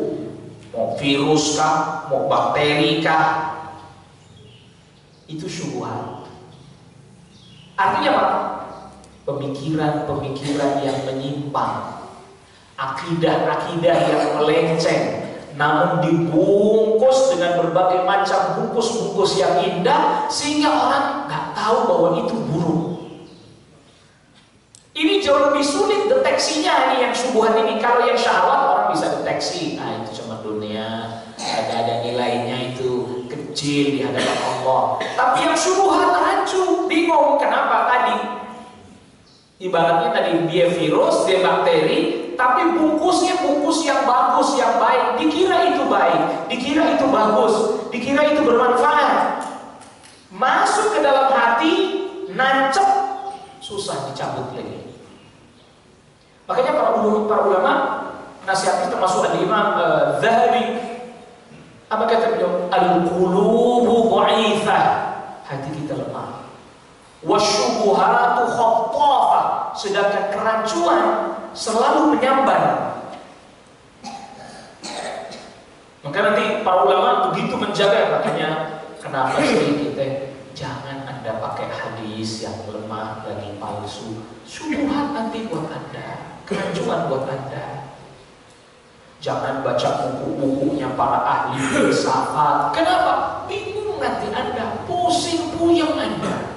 mau virus kah, mau bakteri kah, itu syubhat. Artinya apa? Pemikiran-pemikiran yang menyimpang, akidah-akidah yang melenceng, namun dibungkus dengan berbagai macam bungkus-bungkus yang indah sehingga orang nggak tahu bahwa itu buruk. Ini jauh lebih sulit deteksinya ini yang syubhat ini. Kalau yang syahwat orang bisa deteksi, nah itu cuma dunia, ada nilainya itu kecil di hadapan Allah. Tapi yang syubhat rancu, bingung kenapa tadi. Ibaratnya tadi dia virus, dia bakteri, tapi bungkusnya bungkus yang bagus, yang baik. Dikira itu baik, dikira itu bagus, dikira itu bermanfaat. Masuk ke dalam hati, nancep, susah dicabut lagi. Makanya para ulama nasihatnya termasuk al-Imam Zahabi. Apa kata beliau? Al-qulubu dha'ifah, hati kita lemah. Wasyubuhatu khattafah, sedangkan kerancuan selalu menyambar. Maka nanti para ulama begitu menjaga, makanya kenapa sih kita jangan Anda pakai hadis yang lemah dan palsu. Syubhat nanti buat Anda, kerancuan buat Anda. Jangan baca buku-bukunya para ahli filsafat. Kenapa? Bingung nanti Anda, pusing puyeng Anda.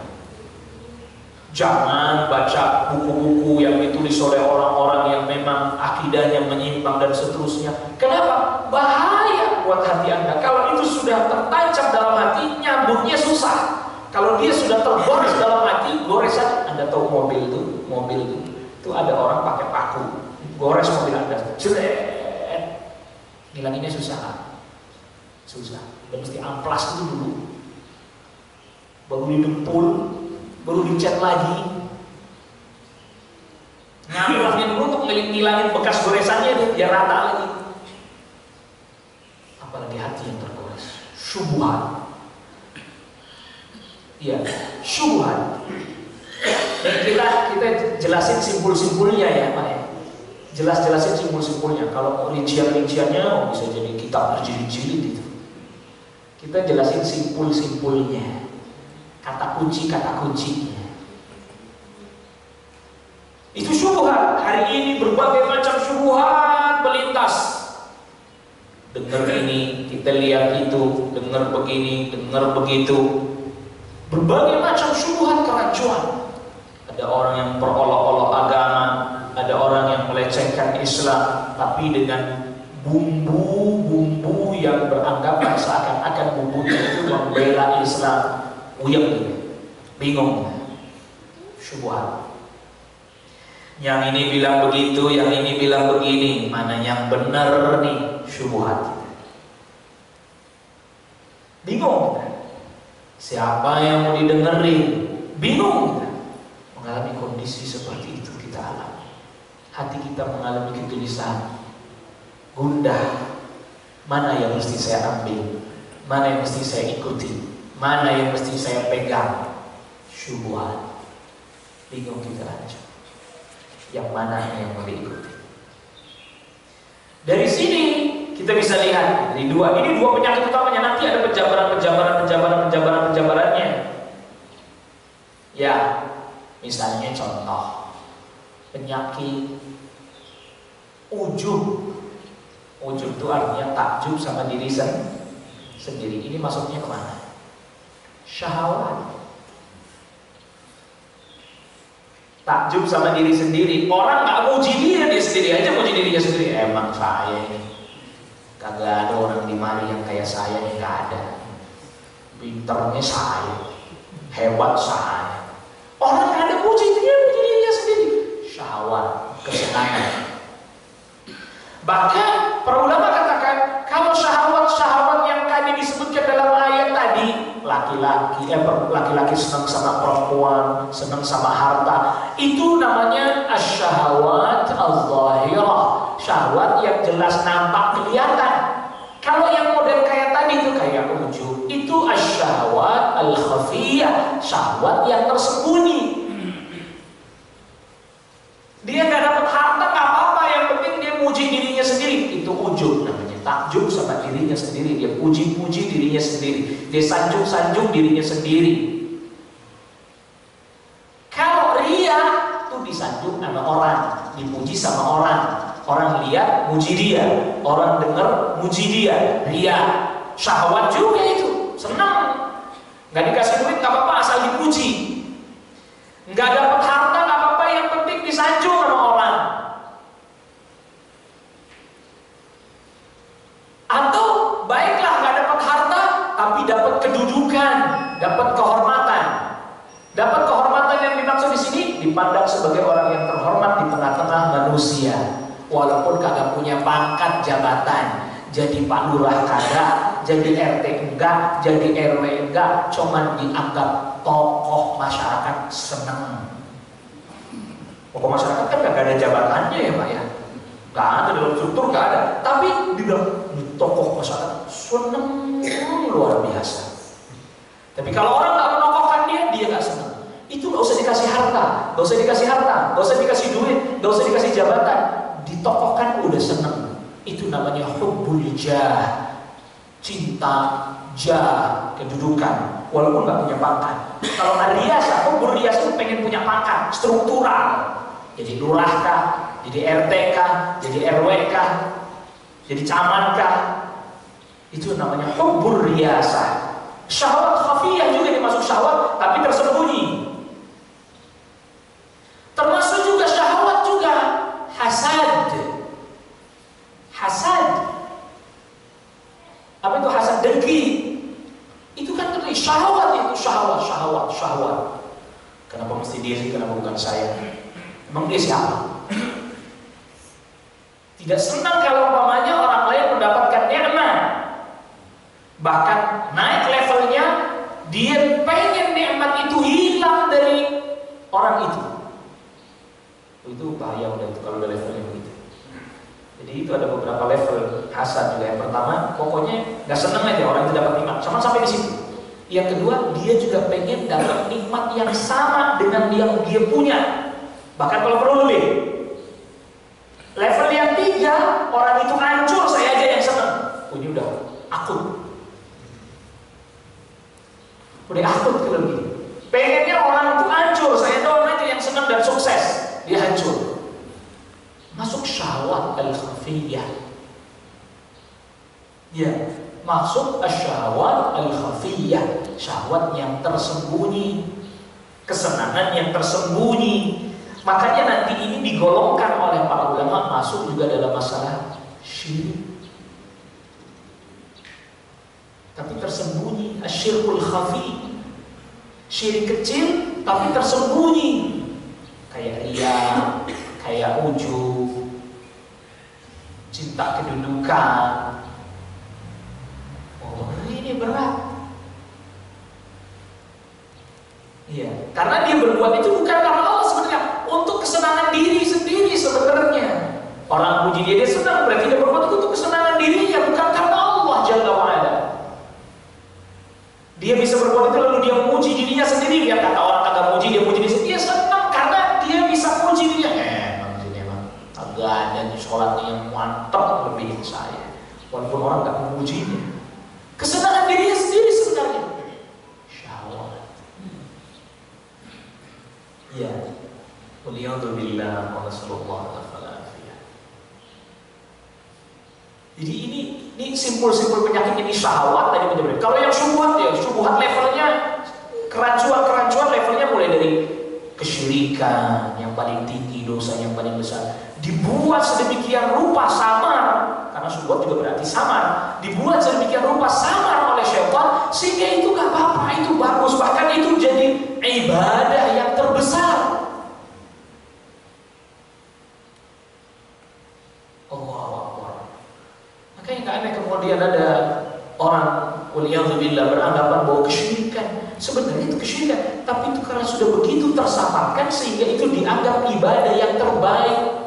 Jangan baca buku-buku yang ditulis oleh orang-orang yang memang akidahnya menyimpang dan seterusnya. Kenapa? Bahaya buat hati Anda. Kalau itu sudah tertancap dalam hati, nyambungnya susah. Kalau dia sudah tergores dalam hati, goresan. Anda tahu mobil itu ada orang pakai paku, gores mobil Anda, jeret, ngilanginnya susah. Dan mesti amplas itu dulu, baru didempul, baru dicat lagi, ngamplasnya dulu untuk ngilangin bekas goresannya biar rata lagi. Apalagi hati yang tergores, syubhat. Iya, syubhat. Dan kita jelasin simpul-simpulnya ya Pak ya. Jelasin simpul-simpulnya. Kalau mau rincian-rinciannya bisa jadi kitab berjilid-jilid itu. Kita jelasin simpul-simpulnya. Kata kuncinya. Itu syubhat. Hari ini berbagai macam syubhat melintas. Dengar ini, kita lihat itu, dengar begini, dengar begitu. Berbagai macam syubhat kerancuan. Ada orang yang perolok-olok agama, ada orang yang melecehkan Islam, tapi dengan bumbu-bumbu yang beranggapan seakan-akan bumbunya itu membela Islam. Uyang dia, bingung, syubhat. Yang ini bilang begitu, yang ini bilang begini, mana yang benar nih? Syubhat. Bingung. Siapa yang mau didengerin? Bingung. Mengalami kondisi seperti itu kita alami. Hati kita mengalami kegelisahan, gundah. Mana yang mesti saya ambil? Mana yang mesti saya ikuti? Mana yang mesti saya pegang? Syubhat. Bingung kita aja. Yang mana yang mau diikuti? Dari sini kita bisa lihat ini dua penyakit utamanya. Nanti ada penjabarannya. Ya, misalnya contoh penyakit ujub. Ujub itu artinya takjub sama diri sendiri. Ini masuknya kemana? Syahwat. Takjub sama diri sendiri. Orang nggak muji dia sendiri aja, muji dirinya sendiri. Emang saya ini kagak ada orang di mari yang kayak saya nih, nggak ada. Pinternya saya, hebat saya. Orang nggak ada muji dirinya sendiri. Syahwat, kesenangan. Bahkan para ulama katakan kalau syahwat yang tadi disebutkan dalam ayat tadi, laki-laki senang sama perempuan, senang sama harta, itu namanya asyahawat al-zahirah, syahwat yang jelas nampak kelihatan. Kalau yang model kayak tadi itu kayak ujub, itu asyahawat al-khafiyah, syahwat yang tersembunyi. Dia nggak dapat harta nggak apa-apa, yang penting dia muji dirinya sendiri, itu ujub namanya. Takjub sama dirinya sendiri, dia puji-puji dirinya sendiri, dia sanjung-sanjung dirinya sendiri. Kalau ria itu disanjung sama orang, dipuji sama orang. Orang lihat muji dia, orang dengar muji dia. Ria, syahwat juga itu, senang. Nggak dikasih duit nggak apa-apa, asal dipuji. Nggak dapat harta nggak apa-apa, yang penting disanjung sama orang. Atau baiklah nggak dapat harta, tapi dapat kedudukan, dapat kehormatan. Dapat kehormatan yang dimaksud di sini dipandang sebagai orang yang terhormat di tengah-tengah manusia. walaupun kagak punya pangkat jabatan, jadi Pak Lurah kagak, jadi RT enggak, jadi RW enggak, cuman dianggap tokoh masyarakat, seneng. Tokoh masyarakat kan gak ada jabatannya ya Pak ya, gak ada dalam struktur, gak ada, tapi dibilang tokoh masyarakat, seneng luar biasa. Tapi kalau orang gak menokohkan dia gak seneng. Itu gak usah dikasih harta, gak usah dikasih harta, gak usah dikasih duit, gak usah dikasih jabatan, ditokohkan udah seneng. Itu namanya hubbul jah, cinta jah, kedudukan, walaupun gak punya pangkat. Kalau riasa, hubbul riasa itu pengen punya pangkat, struktural. Jadi lurah kah, jadi RT kah, jadi RW kah, jadi camat kah. Itu namanya hubbul riasa. Syahwat khafiyah juga dimasuk syahwat, tapi tersembunyi. Termasuk juga syahwat juga hasad. Hasad. Apa itu hasad? Dengki. Itu kan tadi syahwat, itu syahwat. Kenapa mesti dia sih? Kenapa bukan saya? Emang dia siapa? Tidak senang kalau umpamanya orang lain mendapatkan nikmat. Bahkan naik levelnya, dia pengen nikmat itu hilang dari orang itu. Itu bahaya udah itu kalau udah levelnya begitu. Jadi itu ada beberapa level hasad juga. Yang pertama, pokoknya gak seneng aja orang itu dapat nikmat, sama sampai di situ. Yang kedua, dia juga pengen dapat nikmat yang sama dengan yang dia punya, bahkan kalau perlu lebih. Level yang tiga, orang itu hancur, saya aja yang seneng. Ini udah akut. Udah akut kalau begini. Pengennya orang itu hancur, saya doang aja yang seneng dan sukses. Dia hancur. Masuk syahwat al-khafiyah. Ya, masuk syahwat al-khafiyah, syahwat yang tersembunyi, kesenangan yang tersembunyi. Makanya nanti ini digolongkan oleh para ulama masuk juga dalam masalah syirik. Tapi tersembunyi, asyirkul khafi. Syirik kecil tapi tersembunyi. Kayak riya, kayak ujub, cinta kedudukan. Oh, ini berat. Iya, karena dia berbuat itu bukan karena Allah sebenarnya, untuk kesenangan diri sendiri sebenarnya. Orang puji dia senang, berarti dia berbuat itu untuk kesenangan dirinya, bukan karena Allah Jalla wa'ala. Dia bisa berbuat itu lalu dia memuji dirinya sendiri, biar kata orang kagak muji, dia muji diri sendiri. Dia senang karena dia bisa muji dirinya. Emang agak ada di sholatnya yang mantap lebih dari saya, walaupun orang gak memujinya. Kesenangan dirinya sendiri sebenarnya. Syahwat. Ya, waliyadzubillah wa nasallallahu alaihi. Jadi ini simpul-simpul penyakit ini syahwat tadi menyebutkan. Kalau yang syubhat ya, syubhat levelnya kerancuan levelnya mulai dari kesyirikan yang paling tinggi, dosa yang paling besar. Dibuat sedemikian rupa samar, karena syubhat juga berarti samar. Dibuat sedemikian rupa samar oleh syaitan sehingga itu gak apa-apa, itu bagus, bahkan itu jadi ibadah yang terbesar. Allahu Akbar. Makanya gak aneh kemudian ada orang waliyadzubillah beranggapan bahwa kesyirikan sebenarnya itu kesyirikan, tapi itu karena sudah begitu tersamarkan sehingga itu dianggap ibadah yang terbaik.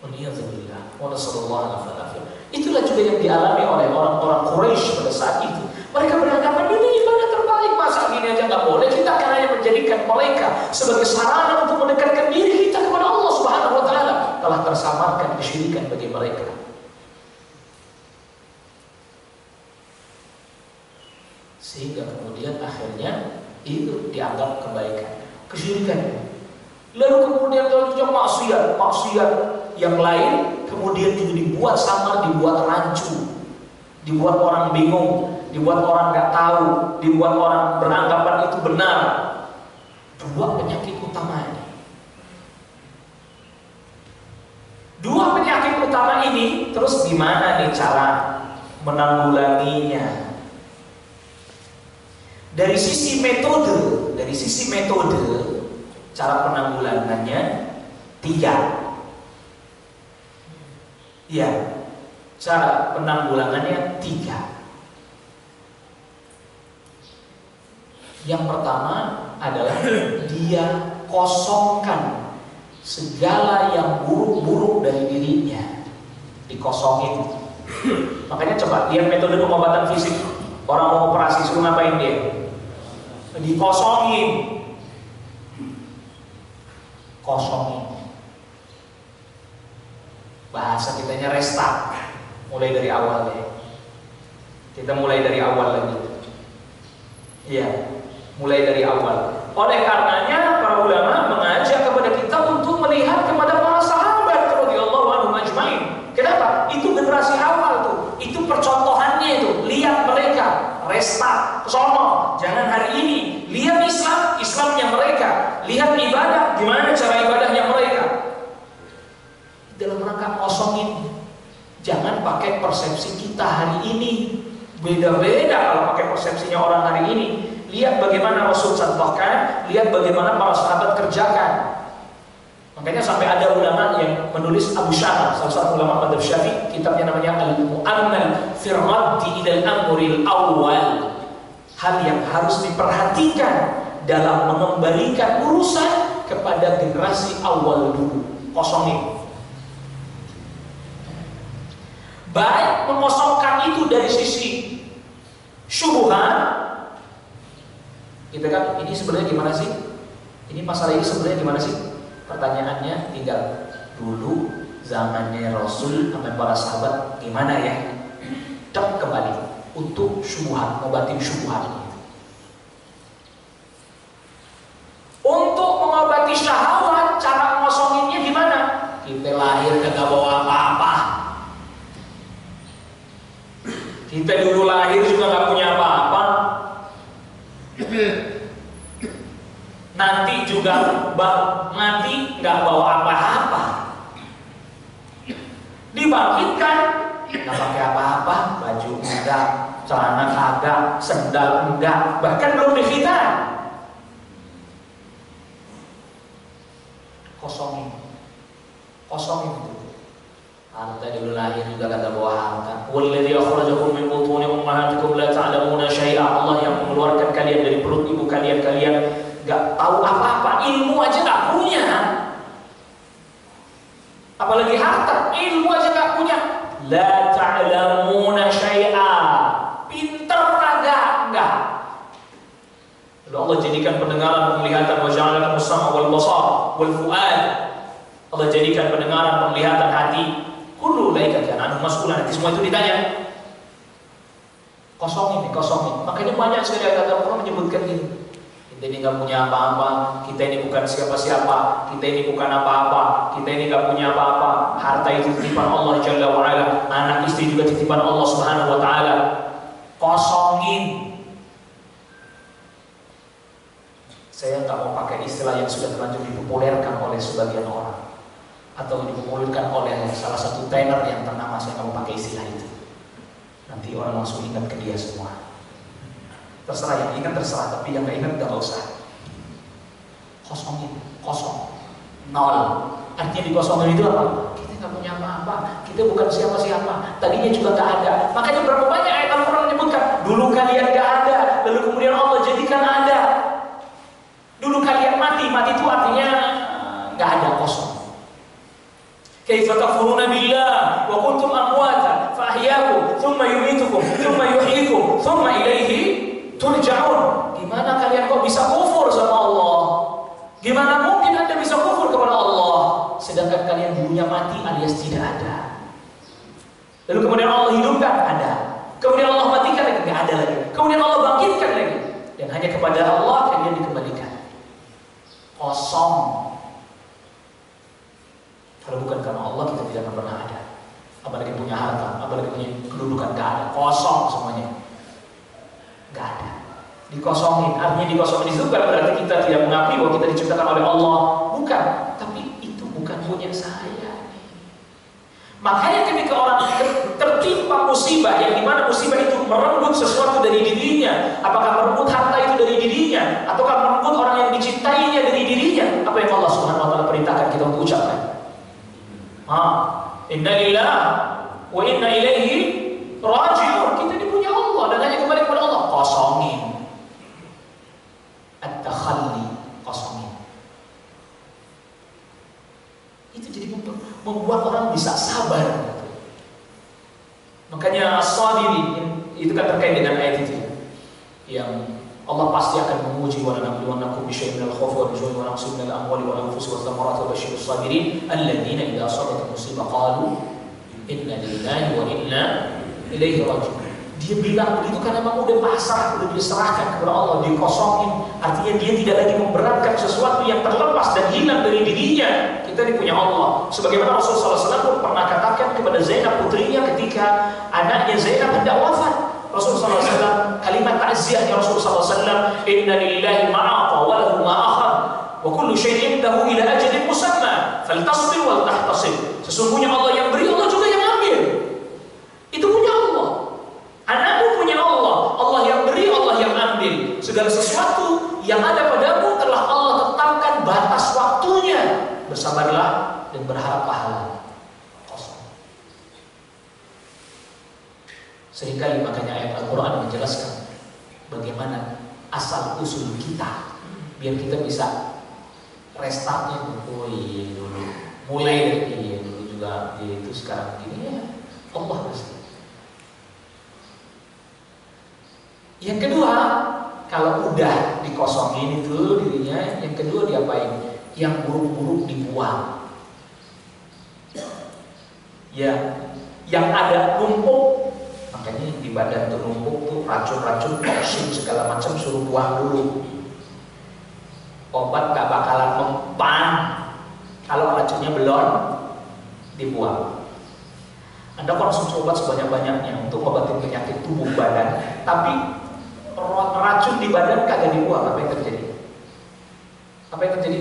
Waliyadzubillah wa nasallallahu alaihi. Itulah juga yang dialami oleh orang-orang Quraisy pada saat itu. Mereka beranggapan ini ibadah terbaik, masa gini aja nggak boleh. Kita akan hanya menjadikan mereka sebagai sarana untuk mendekatkan diri kita kepada Allah Subhanahu wa taala. Telah tersamarkan kesyirikan bagi mereka. Sehingga kemudian akhirnya itu dianggap kebaikan, kesyirikan. Lalu kemudian kalau maksiat yang lain kemudian juga dibuat samar, dibuat rancu, dibuat orang bingung, dibuat orang nggak tahu, dibuat orang beranggapan itu benar. Dua penyakit utama ini. Dua penyakit utama ini, terus gimana nih cara menanggulanginya? Dari sisi metode, cara penanggulangannya tiga. Ya, cara penanggulangannya 3. Yang pertama adalah dia kosongkan segala yang buruk-buruk dari dirinya, dikosongin. Makanya coba lihat metode pengobatan fisik. Orang mau operasi suruh ngapain dia? Dikosongin. Kosongin. Bahasa kitanya restart. Mulai dari awal deh. Kita mulai dari awal lagi. Iya, mulai dari awal. Oleh karenanya para ulama mengajak kepada kita untuk melihat kepada para sahabat radhiyallahu anhum ajmain. Kenapa? Itu generasi awal tuh. Itu percontohannya itu. Lihat mereka restart, sono. Jangan hari ini. Lihat Islamnya mereka. Lihat ibadah, gimana cara ibadahnya mereka. Dalam rangka kosongin. Jangan pakai persepsi kita hari ini. Beda-beda kalau pakai persepsinya orang hari ini. Lihat bagaimana Rasul contohkan, lihat bagaimana para sahabat kerjakan. Makanya sampai ada ulama yang menulis, Abu Syama, salah satu ulama madzhab Syafi'i, kitabnya namanya Al-Mu'ammal fi Raddi ila al-Amril Awwal. Hal yang harus diperhatikan dalam mengembalikan urusan kepada generasi awal dulu. Kosongin. Baik mengosongkan itu dari sisi syubhat. Kita kan ini sebenarnya gimana sih? Ini masalah ini sebenarnya gimana sih? Pertanyaannya tinggal dulu zamannya Rasul sampai para sahabat gimana ya? Dek kembali untuk syubhat, ngobatin syubhat. Untuk mengobati syahwat, cara ngosonginnya gimana? Kita lahir kagak bawa apa-apa. Kita dulu lahir juga gak punya apa-apa. Nanti juga mati gak bawa apa-apa. Dibangkitkan gak pakai apa-apa, baju enggak, celana kagak, sendal enggak, bahkan belum dikhitan. Kosongin itu. Harta dulu lahir juga kagak bawa harta. Walladzi akhrajakum min butuni ummahatikum la ta'lamuna syai'a. Allah yang mengeluarkan kalian dari perut ibu kalian gak tahu apa-apa, ilmu aja gak punya. Apalagi harta, ilmu aja gak punya. La ta'lamuna syai'a. Pinter kagak enggak. Lalu Allah jadikan pendengaran, penglihatan, wa ja'ala as-sam'a wal basar wal fu'ad. Allah jadikan pendengaran, penglihatan, hati. Kullu laika kana anhu mas'ulan. Nanti semua itu ditanya. Kosongin. Makanya banyak sekali ayat Al-Qur'an menyebutkan ini. Kita ini gak punya apa-apa, kita ini bukan siapa-siapa, kita ini bukan apa-apa, kita ini gak punya apa-apa. Harta itu titipan Allah Jalla wa'ala, anak istri juga titipan Allah Subhanahu wa ta'ala. Kosongin. Saya gak mau pakai istilah yang sudah terlanjur dipopulerkan oleh sebagian orang atau dipopulerkan oleh salah satu trainer yang ternama. Saya gak mau pakai istilah itu. Nanti orang langsung ingat ke dia semua. Terserah, yang ingat terserah, tapi yang gak ingat gak usah. Kosongin, kosong, nol. Artinya dikosongin itu apa? Kita gak punya apa-apa, kita bukan siapa-siapa, tadinya juga gak ada. Makanya berapa banyak ayat Al-Quran menyebutkan, dulu kalian gak ada, lalu kemudian Allah jadikan ada. Dulu kalian mati itu artinya gak ada, kosong. Kaifa takfuruna billah wa kuntum amwata fa ahyaakum thumma yumitukum thumma yuhyikum thumma ilaihi turja'un. Gimana kalian kok bisa kufur sama Allah? Gimana mungkin Anda bisa kufur kepada Allah sedangkan kalian dulunya mati alias tidak ada? Lalu kemudian Allah hidupkan, ada. Kemudian Allah matikan lagi, tidak ada lagi. Kemudian Allah bangkitkan lagi. Dan hanya kepada Allah kalian dikembalikan. Kosong. Kalau bukan karena Allah kita tidak akan pernah ada. Apalagi punya harta, apalagi punya kedudukan, gak ada. Kosong semuanya. Gak ada. Dikosongin, artinya dikosongin itu bukan berarti kita tidak mengakui bahwa kita diciptakan oleh Allah. Bukan, tapi itu bukan punya saya. Makanya ketika orang tertimpa musibah, yang dimana musibah itu merenggut sesuatu dari dirinya, apakah merenggut harta itu dari dirinya, ataukah merenggut orang yang dicintainya dari dirinya, apa yang Allah Subhanahu wa ta'ala perintahkan kita untuk ucapkan? Inna lillahi wa inna ilaihi raji'un. Kita ini punya Allah dan hanya kembali kepada Allah. Kosongin. At-takhalli, kosongin. Itu jadi membuat orang bisa sabar. Makanya as-sabirin itu kan terkait dengan ayat itu yang Allah pasti akan menguji wa lanabluwannakum bisyai'in minal khawfi wal ju'i wa naqsin minal amwali wal anfusi wath thamarati wa basyirus sabirin alladziina idza asabatuhum musibah qalu inna lillahi wa inna ilaihi raji'un. Dia bilang begitu karena memang udah pasrah, udah diserahkan kepada Allah, dikosongin. Artinya dia tidak lagi memberatkan sesuatu yang terlepas dan hilang dari dirinya. Kita ini punya Allah. Sebagaimana Rasulullah SAW pernah katakan kepada Zainab putrinya ketika anaknya Zainab hendak wafat. Rasulullah SAW kalimat takziahnya Rasulullah SAW, inna lillahi ma'ata wa lahu ma'akhad wa kullu syai'in indahu ila ajalin musamma faltasbir wal tahtasib. Sesungguhnya Allah yang beri, Allah juga yang ambil. Itu punya Allah. Anakmu punya Allah, Allah yang beri, Allah yang ambil. Segala sesuatu yang ada padamu telah Allah tetapkan batas waktunya. Bersabarlah dan berharap pahala. Seringkali makanya ayat Al-Quran menjelaskan bagaimana asal usul kita biar kita bisa restartnya. Oh iya dulu, mulai iya dulu juga itu sekarang gini ya Allah pasti. Yang kedua, kalau udah dikosongin itu dirinya, yang kedua diapain? Yang buruk-buruk dibuang. Ya, yang ada numpuk. Makanya di badan tuh numpuk tuh racun-racun, toksin segala macam suruh buang dulu. Obat gak bakalan mempan kalau racunnya belum dibuang. Anda konsumsi obat sebanyak-banyaknya untuk obatin penyakit tubuh badan, tapi racun di badan kagak dibuang, apa yang terjadi? Apa yang terjadi?